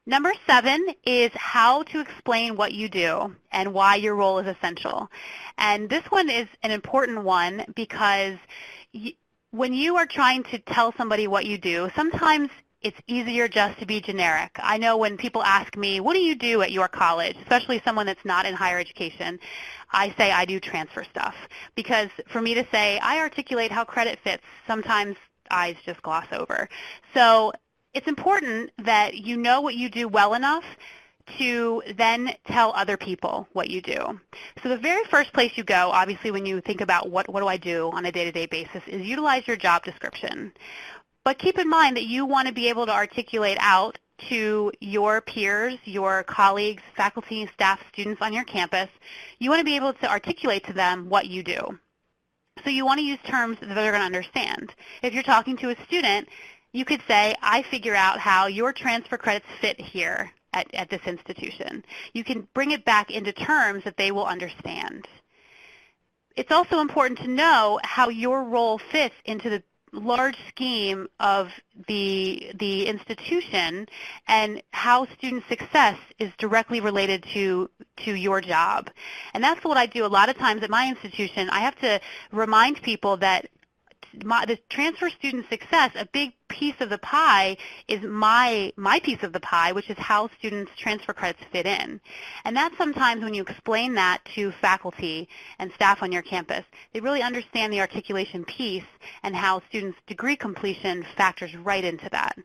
A: Number 7 is how to explain what you do and why your role is essential. And this one is an important one because when you are trying to tell somebody what you do, sometimes it's easier just to be generic. I know when people ask me, what do you do at your college, especially someone that's not in higher education, I say I do transfer stuff. Because for me to say, I articulate how credit fits, sometimes eyes just gloss over. So it's important that you know what you do well enough to then tell other people what you do. So the very first place you go, obviously when you think about what do I do on a day-to-day basis, is utilize your job description. But keep in mind that you want to be able to articulate out to your peers, your colleagues, faculty, staff, students on your campus. You want to be able to articulate to them what you do. So you want to use terms that they're going to understand. If you're talking to a student, you could say, I figure out how your transfer credits fit here at this institution. You can bring it back into terms that they will understand. It's also important to know how your role fits into the large scheme of the institution and how student success is directly related to your job. And that's what I do a lot of times at my institution. I have to remind people that the transfer student success, a big piece of the pie is my piece of the pie, which is how students' transfer credits fit in. And that's sometimes when you explain that to faculty and staff on your campus, they really understand the articulation piece and how students' degree completion factors right into that.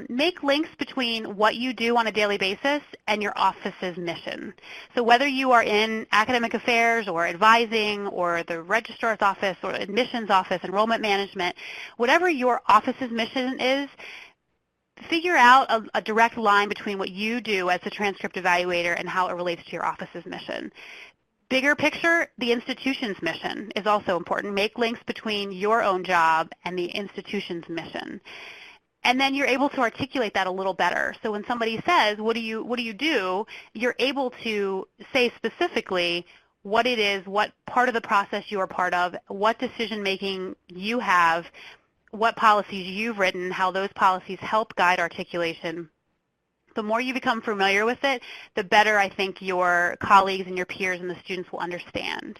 A: Make links between what you do on a daily basis and your office's mission. So whether you are in academic affairs or advising or the registrar's office or admissions office, enrollment management, whatever your office's mission is, figure out a direct line between what you do as a transcript evaluator and how it relates to your office's mission. Bigger picture, the institution's mission is also important. Make links between your own job and the institution's mission. And then you're able to articulate that a little better. So when somebody says, what do you do, you're able to say specifically what it is, what part of the process you are part of, what decision making you have, what policies you've written, how those policies help guide articulation. The more you become familiar with it, the better I think your colleagues and your peers and the students will understand.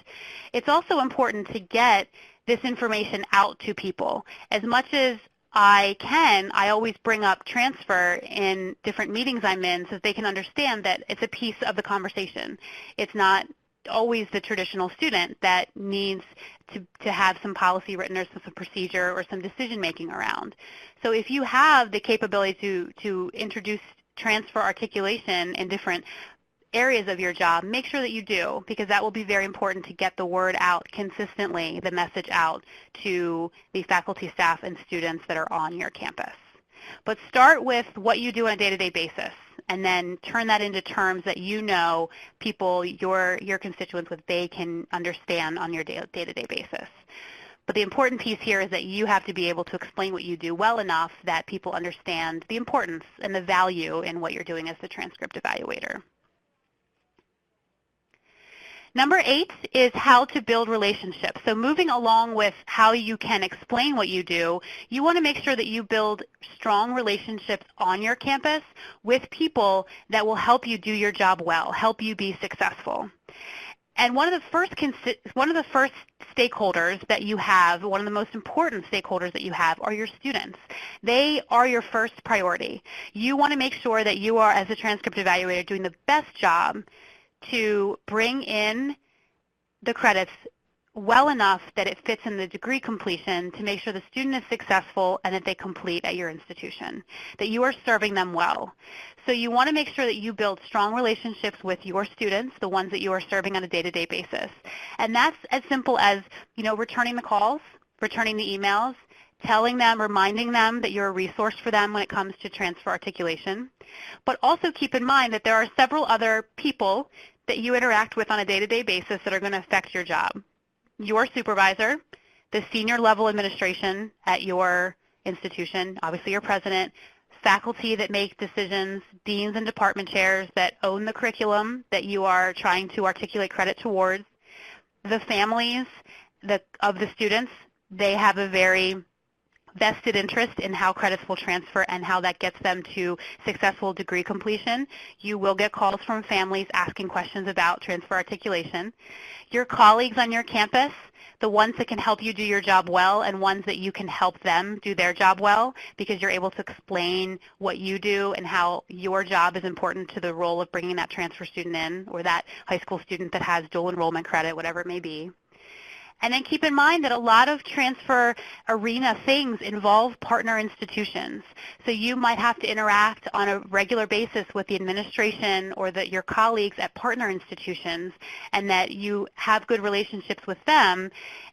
A: It's also important to get this information out to people. As much as I can, I always bring up transfer in different meetings I'm in so that they can understand that it's a piece of the conversation. It's not always the traditional student that needs to have some policy written or some procedure or some decision making around. So if you have the capability to introduce transfer articulation in different areas of your job, make sure that you do, because that will be very important to get the word out consistently, the message out to the faculty, staff, and students that are on your campus. But start with what you do on a day-to-day basis, and then turn that into terms that you know people, your constituents, what they can understand on your day-to-day basis. But the important piece here is that you have to be able to explain what you do well enough that people understand the importance and the value in what you're doing as the transcript evaluator. Number 8 is how to build relationships. So moving along with how you can explain what you do, you want to make sure that you build strong relationships on your campus with people that will help you do your job well, help you be successful. And one of the first stakeholders that you have, one of the most important stakeholders that you have are your students. They are your first priority. You want to make sure that you are, as a transcript evaluator, doing the best job to bring in the credits well enough that it fits in the degree completion to make sure the student is successful and that they complete at your institution, that you are serving them well. So you want to make sure that you build strong relationships with your students, the ones that you are serving on a day-to-day basis. And that's as simple as, returning the calls, returning the emails, telling them, reminding them that you're a resource for them when it comes to transfer articulation. But also keep in mind that there are several other people that you interact with on a day-to-day basis that are going to affect your job. Your supervisor, the senior level administration at your institution, obviously your president, faculty that make decisions, deans and department chairs that own the curriculum that you are trying to articulate credit towards, the families of the students. They have a very vested interest in how credits will transfer and how that gets them to successful degree completion. You will get calls from families asking questions about transfer articulation. Your colleagues on your campus, the ones that can help you do your job well and ones that you can help them do their job well because you're able to explain what you do and how your job is important to the role of bringing that transfer student in or that high school student that has dual enrollment credit, whatever it may be. And then keep in mind that a lot of transfer arena things involve partner institutions. So you might have to interact on a regular basis with the administration or your colleagues at partner institutions, and that you have good relationships with them.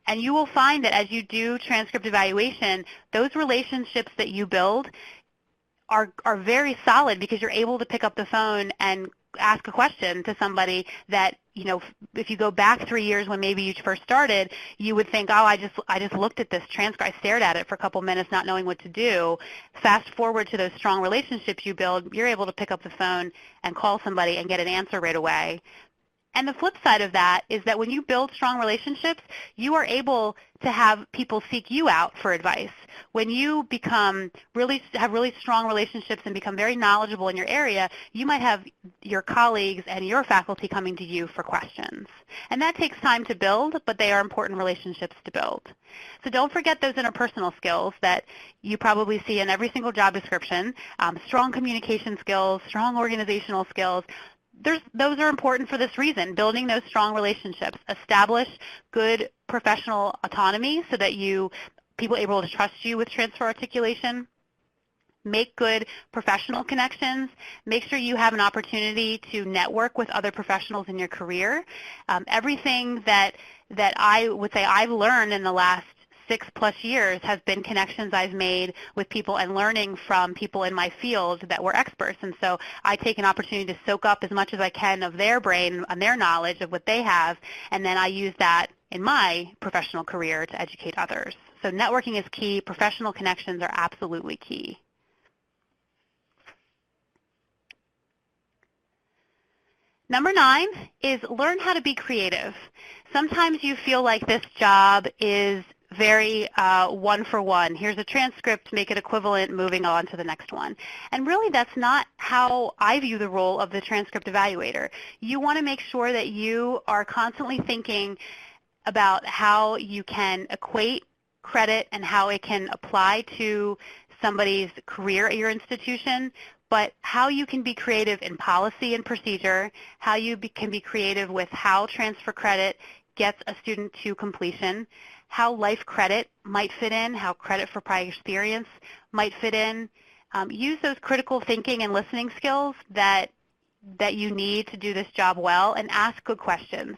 A: And you will find that as you do transcript evaluation, those relationships that you build are very solid, because you're able to pick up the phone and ask a question to somebody that, you know, if you go back 3 years when maybe you first started, you would think, oh, I just looked at this transcript, I stared at it for a couple minutes not knowing what to do. Fast forward to those strong relationships you build, you're able to pick up the phone and call somebody and get an answer right away. And the flip side of that is that when you build strong relationships, you are able to have people seek you out for advice. When you have really strong relationships and become very knowledgeable in your area, you might have your colleagues and your faculty coming to you for questions. And that takes time to build, but they are important relationships to build. So don't forget those interpersonal skills that you probably see in every single job description, strong communication skills, strong organizational skills. Those are important for this reason, building those strong relationships. Establish good professional autonomy so that people are able to trust you with transfer articulation. Make good professional connections. Make sure you have an opportunity to network with other professionals in your career. Everything that I would say I've learned in the last 6+ years has been connections I've made with people and learning from people in my field that were experts. And so I take an opportunity to soak up as much as I can of their brain and their knowledge of what they have, and then I use that in my professional career to educate others. So networking is key. Professional connections are absolutely key. Number 9 is learn how to be creative. Sometimes you feel like this job is very one-for-one. Here's a transcript, make it equivalent, moving on to the next one. And really that's not how I view the role of the transcript evaluator. You want to make sure that you are constantly thinking about how you can equate credit and how it can apply to somebody's career at your institution, but how you can be creative in policy and procedure, how you can be creative with how transfer credit gets a student to completion, how life credit might fit in, how credit for prior experience might fit in. Use those critical thinking and listening skills that you need to do this job well, and ask good questions.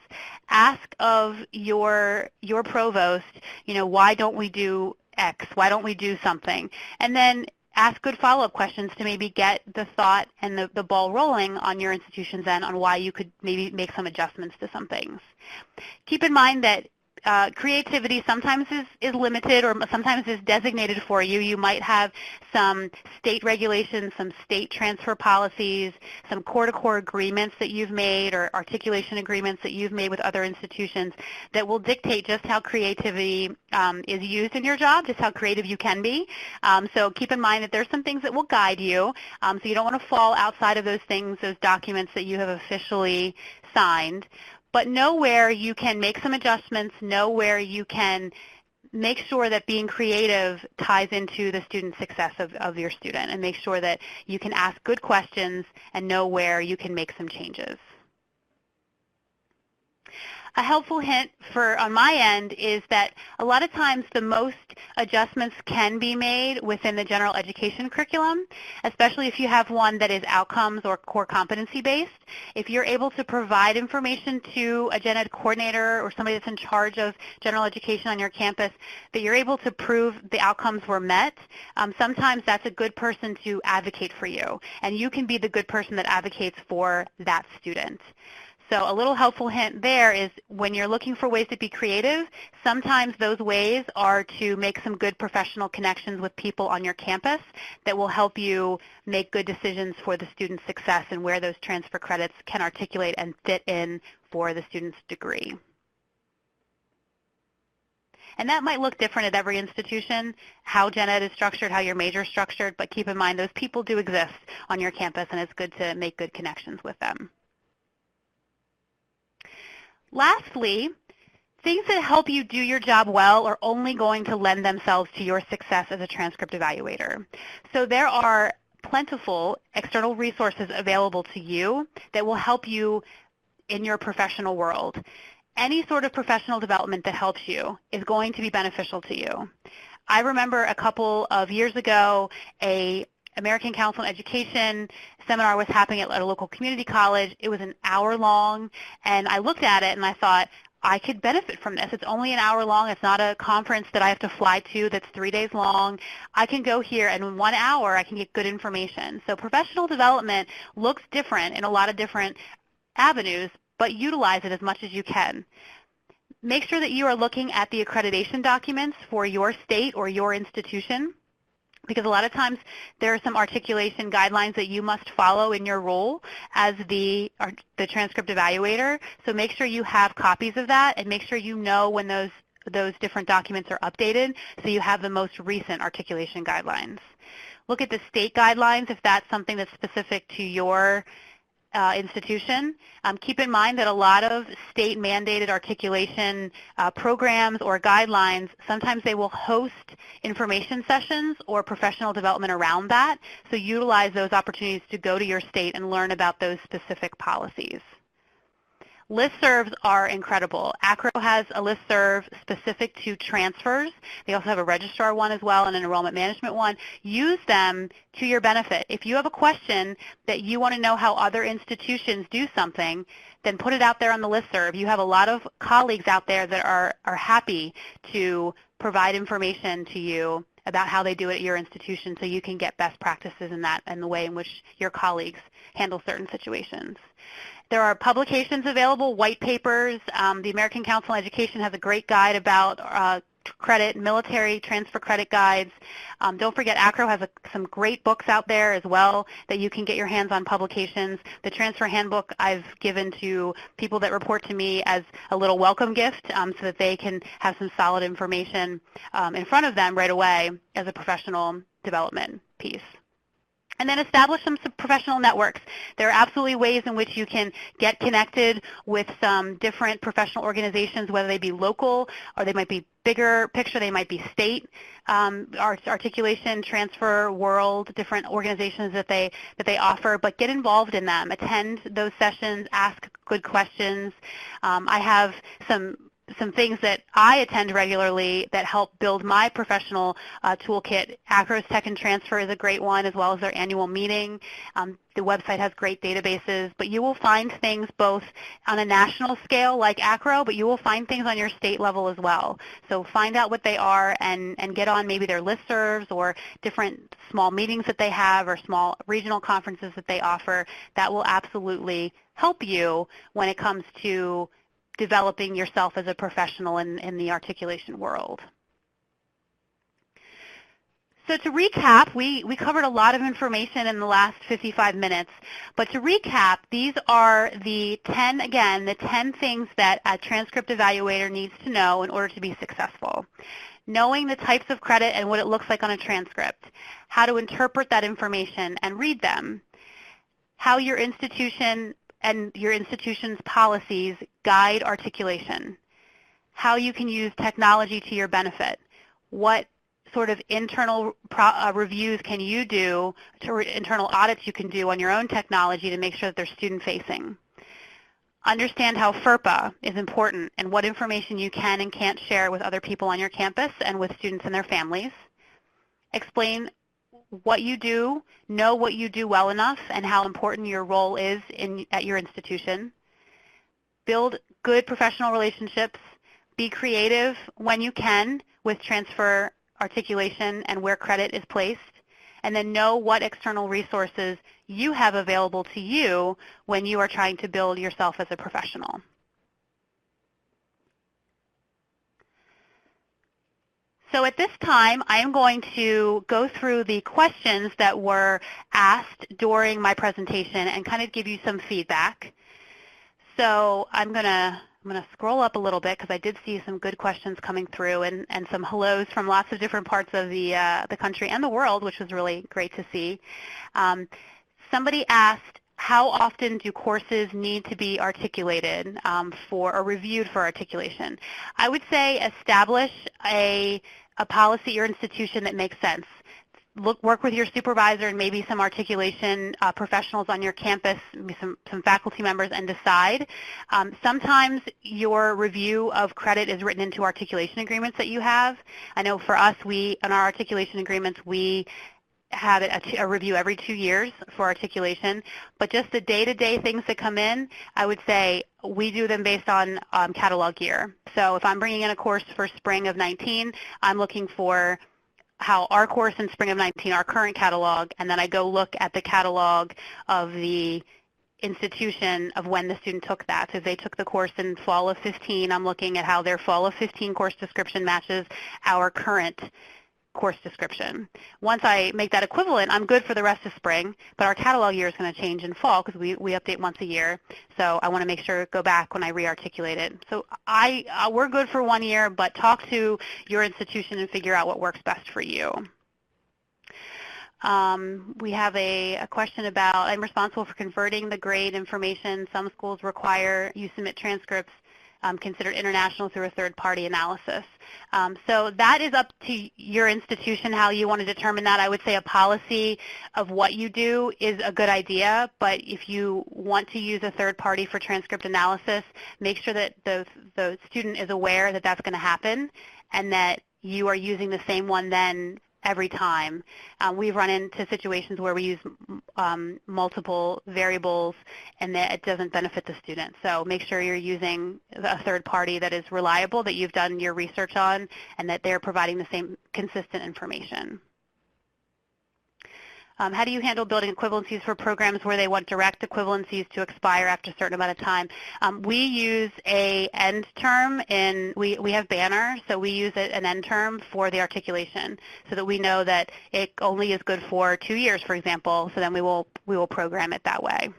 A: Ask of your provost, you know, why don't we do X? Why don't we do something? And then ask good follow-up questions to maybe get the thought and the ball rolling on your institution's end on why you could maybe make some adjustments to some things. Keep in mind that creativity sometimes is limited or sometimes is designated for you. You might have some state regulations, some state transfer policies, some core-to-core agreements that you've made or articulation agreements that you've made with other institutions that will dictate just how creativity is used in your job, just how creative you can be. So keep in mind that there's some things that will guide you, so you don't want to fall outside of those things, those documents that you have officially signed. But know where you can make some adjustments, know where you can make sure that being creative ties into the student success of your student, and make sure that you can ask good questions and know where you can make some changes. A helpful hint on my end is that a lot of times the most adjustments can be made within the general education curriculum, especially if you have one that is outcomes or core competency based. If you're able to provide information to a gen ed coordinator or somebody that's in charge of general education on your campus that you're able to prove the outcomes were met, sometimes that's a good person to advocate for you, and you can be the good person that advocates for that student. So a little helpful hint there is when you're looking for ways to be creative, sometimes those ways are to make some good professional connections with people on your campus that will help you make good decisions for the student's success and where those transfer credits can articulate and fit in for the student's degree. And that might look different at every institution, how gen ed is structured, how your major is structured, but keep in mind those people do exist on your campus, and it's good to make good connections with them. Lastly, things that help you do your job well are only going to lend themselves to your success as a transcript evaluator. So there are plentiful external resources available to you that will help you in your professional world. any sort of professional development that helps you is going to be beneficial to you. I remember a couple of years ago, a American Council on Education seminar was happening at a local community college. It was an hour long, and I looked at it and I thought, I could benefit from this. It's only an hour long. It's not a conference that I have to fly to that's 3 days long. I can go here, and in 1 hour, I can get good information. So professional development looks different in a lot of different avenues, but utilize it as much as you can. Make sure that you are looking at the accreditation documents for your state or your institution, because a lot of times there are some articulation guidelines that you must follow in your role as the transcript evaluator. So make sure you have copies of that, and make sure you know when those different documents are updated so you have the most recent articulation guidelines. Look at the state guidelines if that's something that's specific to your institution. Keep in mind that a lot of state-mandated articulation programs or guidelines, sometimes they will host information sessions or professional development around that, so utilize those opportunities to go to your state and learn about those specific policies. Listservs are incredible. ACRO has a listserv specific to transfers. They also have a registrar one as well and an enrollment management one. Use them to your benefit. If you have a question that you want to know how other institutions do something, then put it out there on the listserv. You have a lot of colleagues out there that are happy to provide information to you about how they do it at your institution so you can get best practices in that and the way in which your colleagues handle certain situations. There are publications available, white papers. The American Council on Education has a great guide about credit, military transfer credit guides. Don't forget, ACRO has some great books out there as well that you can get your hands on publications. The transfer handbook I've given to people that report to me as a little welcome gift so that they can have some solid information in front of them right away as a professional development piece. And then establish some professional networks. There are absolutely ways in which you can get connected with some different professional organizations, whether they be local or they might be bigger picture, they might be state, articulation, transfer, world, different organizations that they offer, but get involved in them. Attend those sessions, ask good questions. I have some things that I attend regularly that help build my professional toolkit. ACRO's Tech and Transfer is a great one, as well as their annual meeting. The website has great databases, but you will find things both on a national scale like ACRO, but you will find things on your state level as well. So find out what they are and get on maybe their listservs or different small meetings that they have or small regional conferences that they offer. That will absolutely help you when it comes to developing yourself as a professional in the articulation world. So to recap, we covered a lot of information in the last 55 minutes, but to recap, these are the 10 things that a transcript evaluator needs to know in order to be successful. Knowing the types of credit and what it looks like on a transcript, how to interpret that information and read them, how your institution and your institution's policies guide articulation, how you can use technology to your benefit, what sort of internal reviews can you do, internal audits you can do on your own technology to make sure that they're student-facing. Understand how FERPA is important and what information you can and can't share with other people on your campus and with students and their families. Explain what you do, know what you do well enough, and how important your role is at your institution. Build good professional relationships. Be creative when you can with transfer articulation and where credit is placed. And then know what external resources you have available to you when you are trying to build yourself as a professional. So at this time, I am going to go through the questions that were asked during my presentation and kind of give you some feedback. So I'm going to scroll up a little bit because I did see some good questions coming through and some hellos from lots of different parts of the country and the world, which was really great to see. Somebody asked, how often do courses need to be articulated or reviewed for articulation? I would say establish a policy at your institution that makes sense. work with your supervisor and maybe some articulation professionals on your campus, maybe some faculty members, and decide. Sometimes your review of credit is written into articulation agreements that you have. I know for us, in our articulation agreements, we have a review every 2 years for articulation, but just the day-to-day things that come in, I would say we do them based on catalog year. So if I'm bringing in a course for spring of 19, I'm looking for how our course in spring of 19, our current catalog, and then I go look at the catalog of the institution of when the student took that. So if they took the course in fall of 15, I'm looking at how their fall of 15 course description matches our current course description. Once I make that equivalent, I'm good for the rest of spring, but our catalog year is going to change in fall because we update once a year. So I want to make sure to go back when I re-articulate it. So we're good for 1 year, but talk to your institution and figure out what works best for you. We have a question about, I'm responsible for converting the grade information. Some schools require you submit transcripts considered international through a third-party analysis. So that is up to your institution how you want to determine that. I would say a policy of what you do is a good idea, but if you want to use a third party for transcript analysis, make sure that the student is aware that that's going to happen and that you are using the same one then every time. We've run into situations where we use multiple variables and that it doesn't benefit the student. So make sure you're using a third party that is reliable, that you've done your research on, and that they're providing the same consistent information. How do you handle building equivalencies for programs where they want direct equivalencies to expire after a certain amount of time? We use an end term we have Banner, so we use an end term for the articulation so that we know that it only is good for 2 years, for example, so then we will program it that way.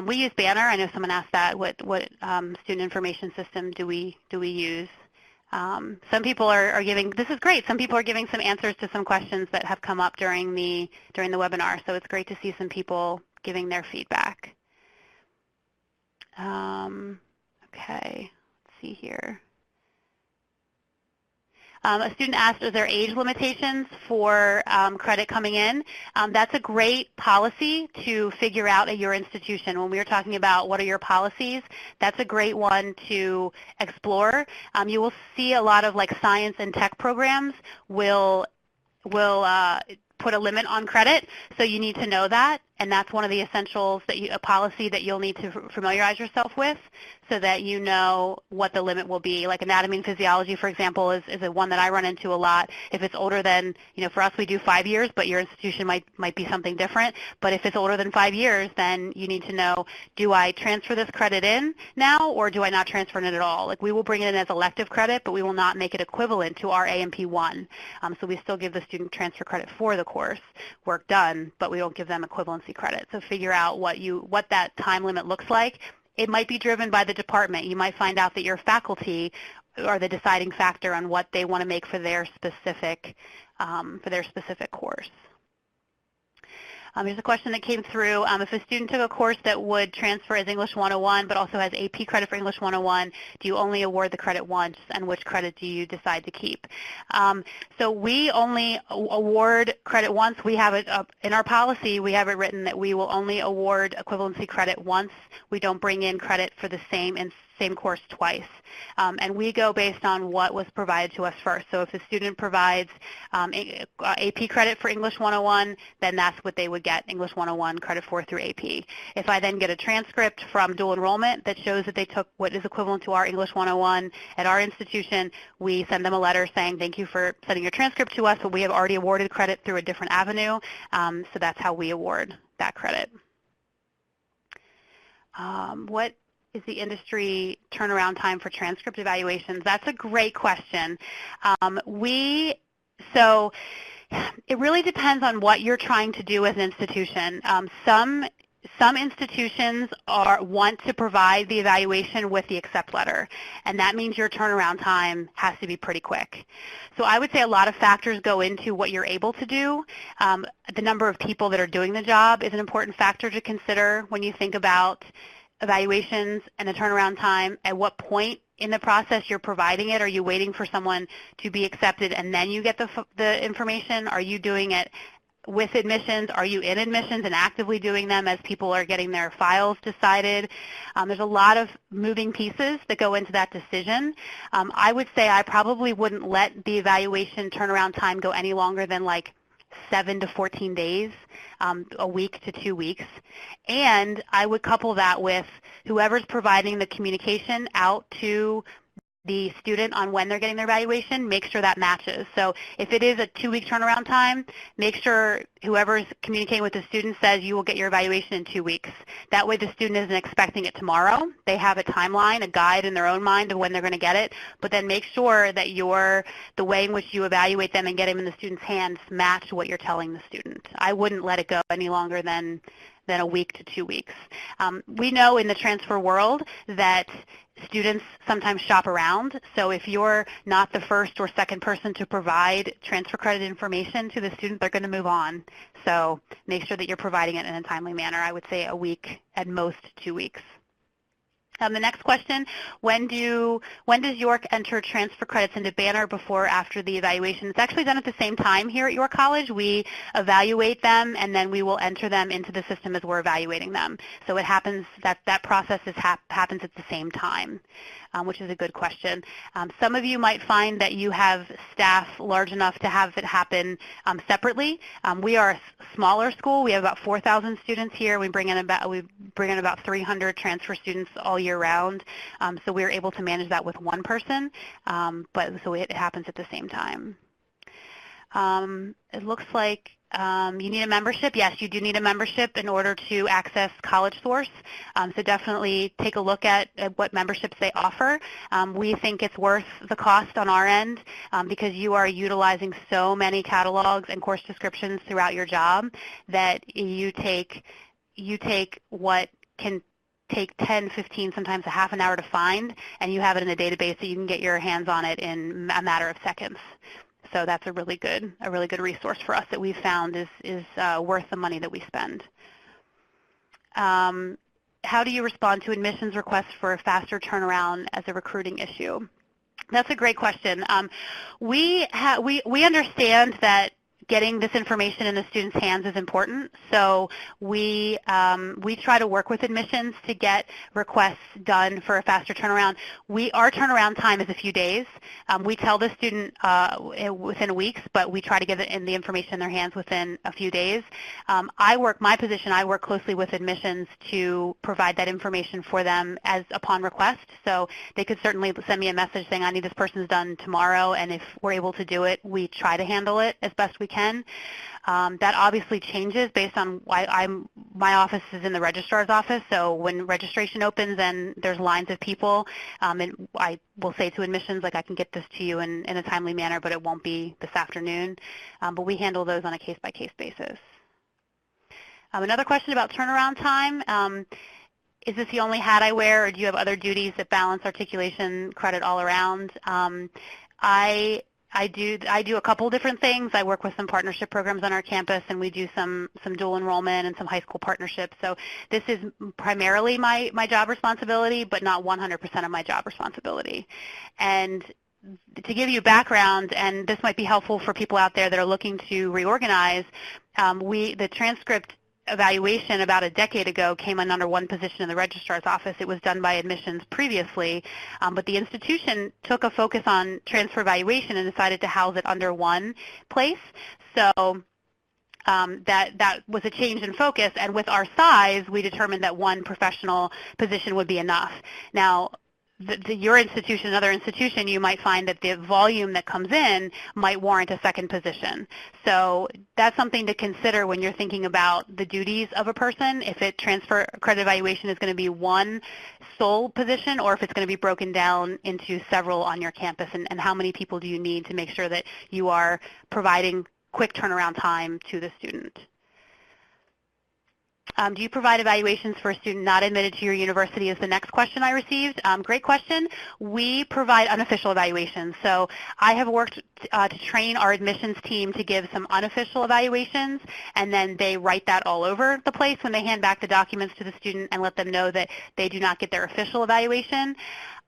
A: We use Banner. I know someone asked that. What student information system do we use? Some people are giving, this is great, some people are giving some answers to some questions that have come up during the webinar, so it's great to see some people giving their feedback. Okay, let's see here. A student asked, are there age limitations for credit coming in? That's a great policy to figure out at your institution. When we were talking about what are your policies, that's a great one to explore. You will see a lot of like science and tech programs will put a limit on credit, so you need to know that, and that's one of the essentials, a policy that you'll need to familiarize yourself with so that you know what the limit will be. Like anatomy and physiology, for example, is a one that I run into a lot. If it's older than, for us we do 5 years, but your institution might be something different. But if it's older than 5 years, then you need to know, do I transfer this credit in now or do I not transfer it at all? Like we will bring it in as elective credit, but we will not make it equivalent to our A&P 1. So we still give the student transfer credit for the course work done, but we don't give them equivalency credit. So figure out what that time limit looks like. It might be driven by the department. You might find out that your faculty are the deciding factor on what they want to make for their specific course. Here's a question that came through. If a student took a course that would transfer as English 101 but also has AP credit for English 101, do you only award the credit once, and which credit do you decide to keep? So we only award credit once. We have it in our policy. We have it written that we will only award equivalency credit once. We don't bring in credit for the same course twice. And we go based on what was provided to us first. So if the student provides AP credit for English 101, then that's what they would get English 101 credit for through AP. If I then get a transcript from dual enrollment that shows that they took what is equivalent to our English 101 at our institution, we send them a letter saying thank you for sending your transcript to us, but we have already awarded credit through a different avenue. So that's how we award that credit. What is the industry turnaround time for transcript evaluations? That's a great question. So it really depends on what you're trying to do as an institution. Some institutions want to provide the evaluation with the accept letter, and that means your turnaround time has to be pretty quick. So I would say a lot of factors go into what you're able to do. The number of people that are doing the job is an important factor to consider when you think about evaluations and the turnaround time, at what point in the process you're providing it. Are you waiting for someone to be accepted and then you get the information? Are you doing it with admissions? Are you in admissions and actively doing them as people are getting their files decided? There's a lot of moving pieces that go into that decision. I would say I probably wouldn't let the evaluation turnaround time go any longer than like 7 to 14 days, a week to 2 weeks. And I would couple that with whoever's providing the communication out to the student on when they're getting their evaluation, make sure that matches. So if it is a 2-week turnaround time, make sure whoever's communicating with the student says you will get your evaluation in 2 weeks. That way the student isn't expecting it tomorrow. They have a timeline, a guide in their own mind of when they're going to get it, but then make sure that the way in which you evaluate them and get them in the student's hands match what you're telling the student. I wouldn't let it go any longer than a week to 2 weeks. We know in the transfer world that students sometimes shop around, so if you're not the first or second person to provide transfer credit information to the student, they're going to move on. So make sure that you're providing it in a timely manner. I would say a week, at most 2 weeks. The next question, when does York enter transfer credits into Banner before or after the evaluation? It's actually done at the same time here at York College. We evaluate them and then we will enter them into the system as we're evaluating them. So it happens, that process happens at the same time, which is a good question. Some of you might find that you have staff large enough to have it happen separately. We are a smaller school. We have about 4,000 students here. We bring in about 300 transfer students all year round, so we're able to manage that with one person, but so it happens at the same time. It looks like you need a membership. Yes, you do need a membership in order to access College Source, so definitely take a look at what memberships they offer. We think it's worth the cost on our end because you are utilizing so many catalogs and course descriptions throughout your job that you take what can take 10, 15, sometimes a half an hour to find, and you have it in a database that you can get your hands on it in a matter of seconds. So that's a really good resource for us that we've found is worth the money that we spend. How do you respond to admissions requests for a faster turnaround as a recruiting issue? That's a great question. We understand that getting this information in the student's hands is important, so we try to work with admissions to get requests done for a faster turnaround. Our turnaround time is a few days. We tell the student within weeks, but we try to get the information in their hands within a few days. I work closely with admissions to provide that information for them upon request, so they could certainly send me a message saying I need this person's done tomorrow, and if we're able to do it, we try to handle it as best we can. That obviously changes based on my office is in the registrar's office, so when registration opens and there's lines of people, and I will say to admissions, like, I can get this to you in a timely manner, but it won't be this afternoon. But we handle those on a case-by-case basis. Another question about turnaround time. Is this the only hat I wear, or do you have other duties that balance articulation credit all around? I do a couple different things. I work with some partnership programs on our campus, and we do some dual enrollment and some high school partnerships. So this is primarily my job responsibility, but not 100% of my job responsibility. And to give you background, and this might be helpful for people out there that are looking to reorganize, the transcript evaluation about a decade ago came in under one position in the registrar's office. It was done by admissions previously, but the institution took a focus on transfer evaluation and decided to house it under one place. So that was a change in focus, and with our size, we determined that one professional position would be enough. Now, your institution, another institution, you might find that the volume that comes in might warrant a second position. So that's something to consider when you're thinking about the duties of a person, if transfer credit evaluation is going to be one sole position or if it's going to be broken down into several on your campus, and how many people do you need to make sure that you are providing quick turnaround time to the student. Do you provide evaluations for a student not admitted to your university is the next question I received. Great question. We provide unofficial evaluations. So I have worked to train our admissions team to give some unofficial evaluations, and then they write that all over the place when they hand back the documents to the student and let them know that they do not get their official evaluation.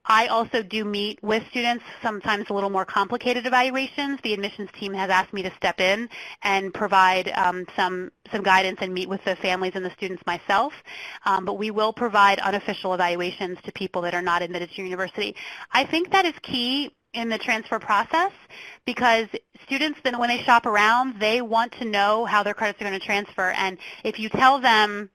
A: I also do meet with students, sometimes a little more complicated evaluations. The admissions team has asked me to step in and provide some guidance and meet with the families and the students myself. But we will provide unofficial evaluations to people that are not admitted to your university. I think that is key in the transfer process because students, then when they shop around, they want to know how their credits are going to transfer. And if you tell them,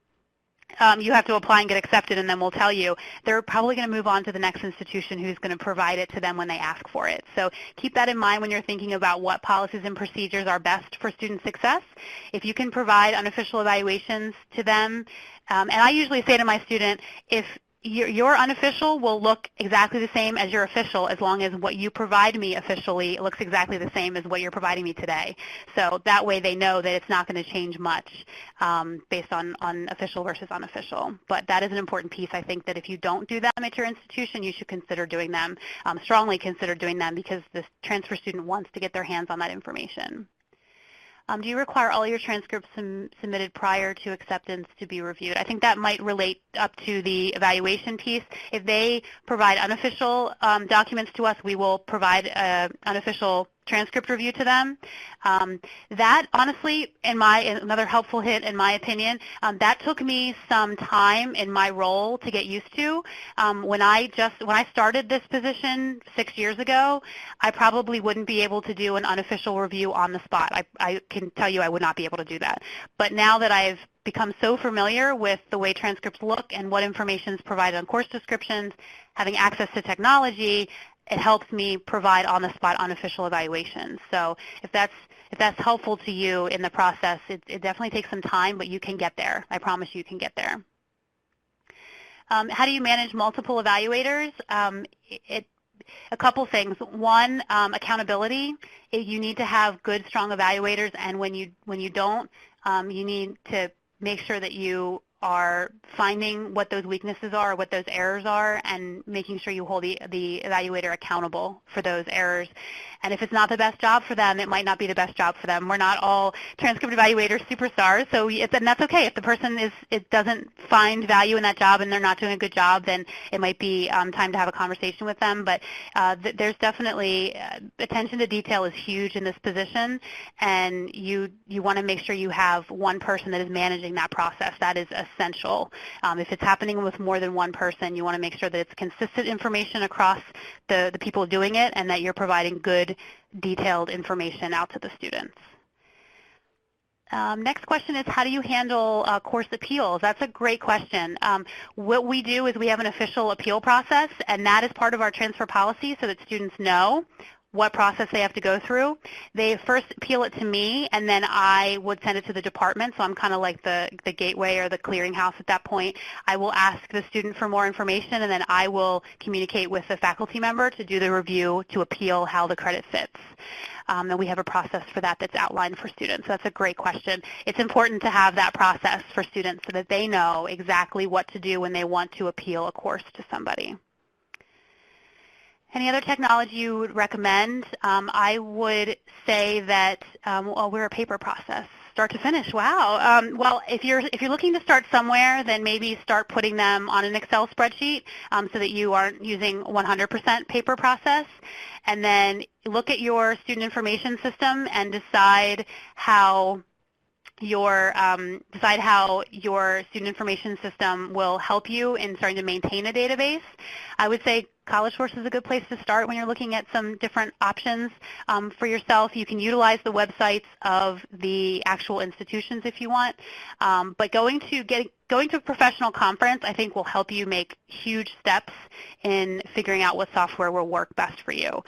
A: you have to apply and get accepted, and then we'll tell you, they're probably going to move on to the next institution who's going to provide it to them when they ask for it. So keep that in mind when you're thinking about what policies and procedures are best for student success. If you can provide unofficial evaluations to them, and I usually say to my student, if your unofficial will look exactly the same as your official as long as what you provide me officially looks exactly the same as what you're providing me today. So that way they know that it's not going to change much based on official versus unofficial. But that is an important piece. I think that if you don't do them at your institution, you should consider doing them, strongly consider doing them because the transfer student wants to get their hands on that information. Do you require all your transcripts submitted prior to acceptance to be reviewed? I think that might relate up to the evaluation piece. If they provide unofficial documents to us, we will provide unofficial transcript review to them. That honestly, another helpful hint in my opinion, that took me some time in my role to get used to. When I started this position 6 years ago, I probably wouldn't be able to do an unofficial review on the spot. I can tell you I would not be able to do that. But now that I've become so familiar with the way transcripts look and what information is provided on course descriptions, having access to technology, it helps me provide on-the-spot unofficial evaluations. So if that's helpful to you in the process, it definitely takes some time, but you can get there. I promise you can get there. How do you manage multiple evaluators? A couple things. One, accountability. You need to have good, strong evaluators, and when you don't, you need to make sure that you are finding what those weaknesses are, what those errors are, and making sure you hold the evaluator accountable for those errors. And if it's not the best job for them, it might not be the best job for them. We're not all transcript evaluators superstars, so and that's okay. If the person doesn't find value in that job and they're not doing a good job, then it might be time to have a conversation with them. But there's definitely attention to detail is huge in this position, and you want to make sure you have one person that is managing that process. That is essential. If it's happening with more than one person, you want to make sure that it's consistent information across the people doing it and that you're providing good, detailed information out to the students. Next question is, how do you handle course appeals? That's a great question. What we do is we have an official appeal process, and that is part of our transfer policy so that students know what process they have to go through. They first appeal it to me, and then I would send it to the department, so I'm kind of like the gateway or the clearinghouse at that point. I will ask the student for more information, and then I will communicate with the faculty member to do the review to appeal how the credit fits. And we have a process for that that's outlined for students. So that's a great question. It's important to have that process for students so that they know exactly what to do when they want to appeal a course to somebody. Any other technology you would recommend? I would say that we're a paper process, start to finish. Wow. Well, if you're looking to start somewhere, then maybe start putting them on an Excel spreadsheet so that you aren't using 100% paper process. And then look at your student information system and decide how your student information system will help you in starting to maintain a database. I would say College Source is a good place to start when you're looking at some different options for yourself. You can utilize the websites of the actual institutions if you want, but going to a professional conference I think will help you make huge steps in figuring out what software will work best for you.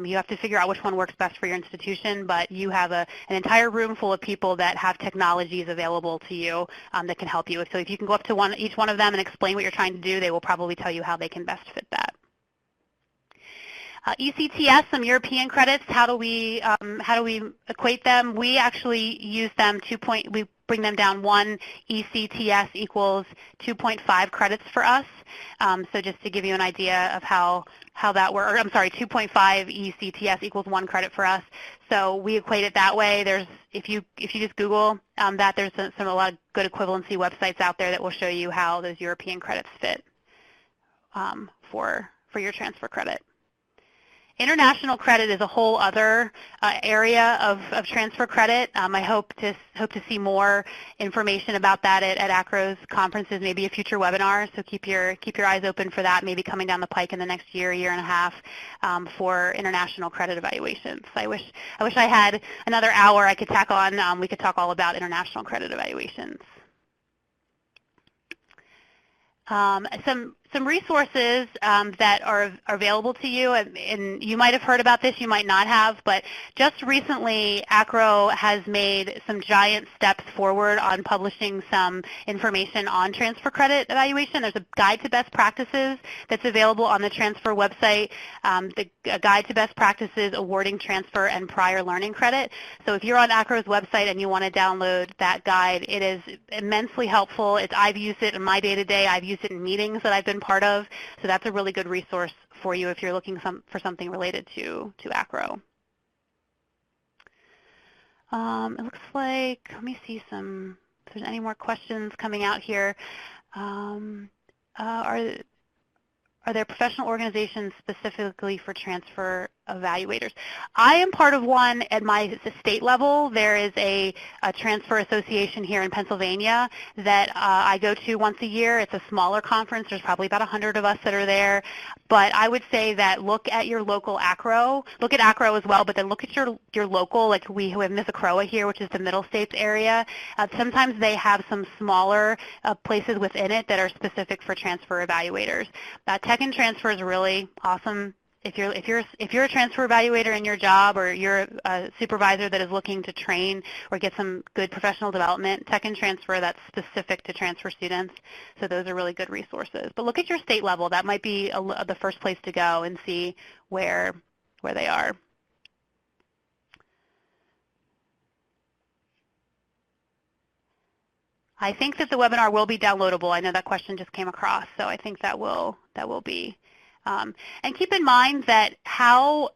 A: You have to figure out which one works best for your institution, but you have an entire room full of people that have technologies available to you that can help you. So if you can go up to each one of them and explain what you're trying to do, they will probably tell you how they can best fit that. ECTS, some European credits, how do we equate them? We actually use them we bring them down. 1 ECTS equals 2.5 credits for us. So just to give you an idea of how that works, I'm sorry, 2.5 ECTS equals 1 credit for us. So we equate it that way. There's, if you just Google that, there's a lot of good equivalency websites out there that will show you how those European credits fit for your transfer credit. International credit is a whole other area of transfer credit. I hope to see more information about that at ACRO's conferences, maybe a future webinar. So keep your eyes open for that, maybe coming down the pike in the next year and a half for international credit evaluations. I wish I had another hour I could tack on. We could talk all about international credit evaluations. Some resources that are available to you, and you might have heard about this, you might not have, but just recently ACRO has made some giant steps forward on publishing some information on transfer credit evaluation. There's a guide to best practices that's available on the transfer website, a guide to best practices awarding transfer and prior learning credit. So if you're on ACRO's website and you want to download that guide, it is immensely helpful. I've used it in my day-to-day. I've used it in meetings that I've been part of, so that's a really good resource for you if you're looking for something related to ACRO. It looks like, let me see if there's any more questions coming out here. Are there professional organizations specifically for transfer evaluators? I am part of one at my state level. There is a transfer association here in Pennsylvania that I go to once a year. It's a smaller conference. There's probably about 100 of us that are there. But I would say that look at your local ACRO. Look at ACRO as well, but then look at your local, like we have Mississauga here, which is the Middle States area. Sometimes they have some smaller places within it that are specific for transfer evaluators. Tech and Transfer is really awesome. If you're a transfer evaluator in your job, or you're a supervisor that is looking to train or get some good professional development, Tech and Transfer, that's specific to transfer students. So those are really good resources. But look at your state level. That might be the first place to go and see where they are. I think that the webinar will be downloadable. I know that question just came across, so I think that will be. And keep in mind that how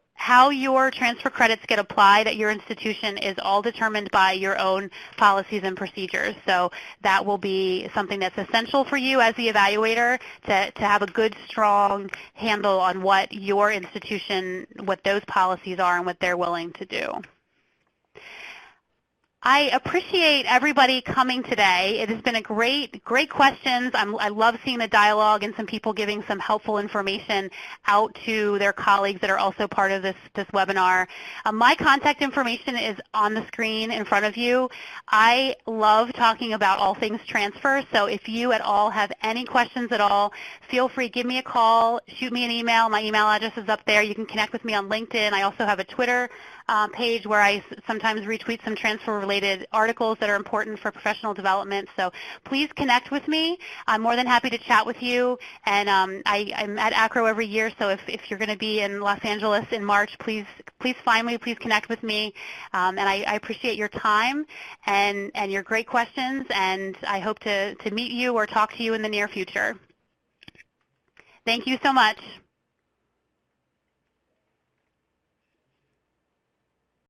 A: your transfer credits get applied at your institution is all determined by your own policies and procedures. So that will be something that's essential for you as the evaluator to have a good, strong handle on what your institution, what those policies are and what they're willing to do. I appreciate everybody coming today. It has been a great questions. I love seeing the dialogue and some people giving some helpful information out to their colleagues that are also part of this webinar. My contact information is on the screen in front of you. I love talking about all things transfer, so if you at all have any questions at all, feel free, give me a call, shoot me an email. My email address is up there. You can connect with me on LinkedIn. I also have a Twitter page where I sometimes retweet some transfer-related articles that are important for professional development. So please connect with me. I'm more than happy to chat with you. And I'm at ACRO every year, so if you're going to be in Los Angeles in March, please find me, please connect with me. And I appreciate your time and your great questions, and I hope to meet you or talk to you in the near future. Thank you so much.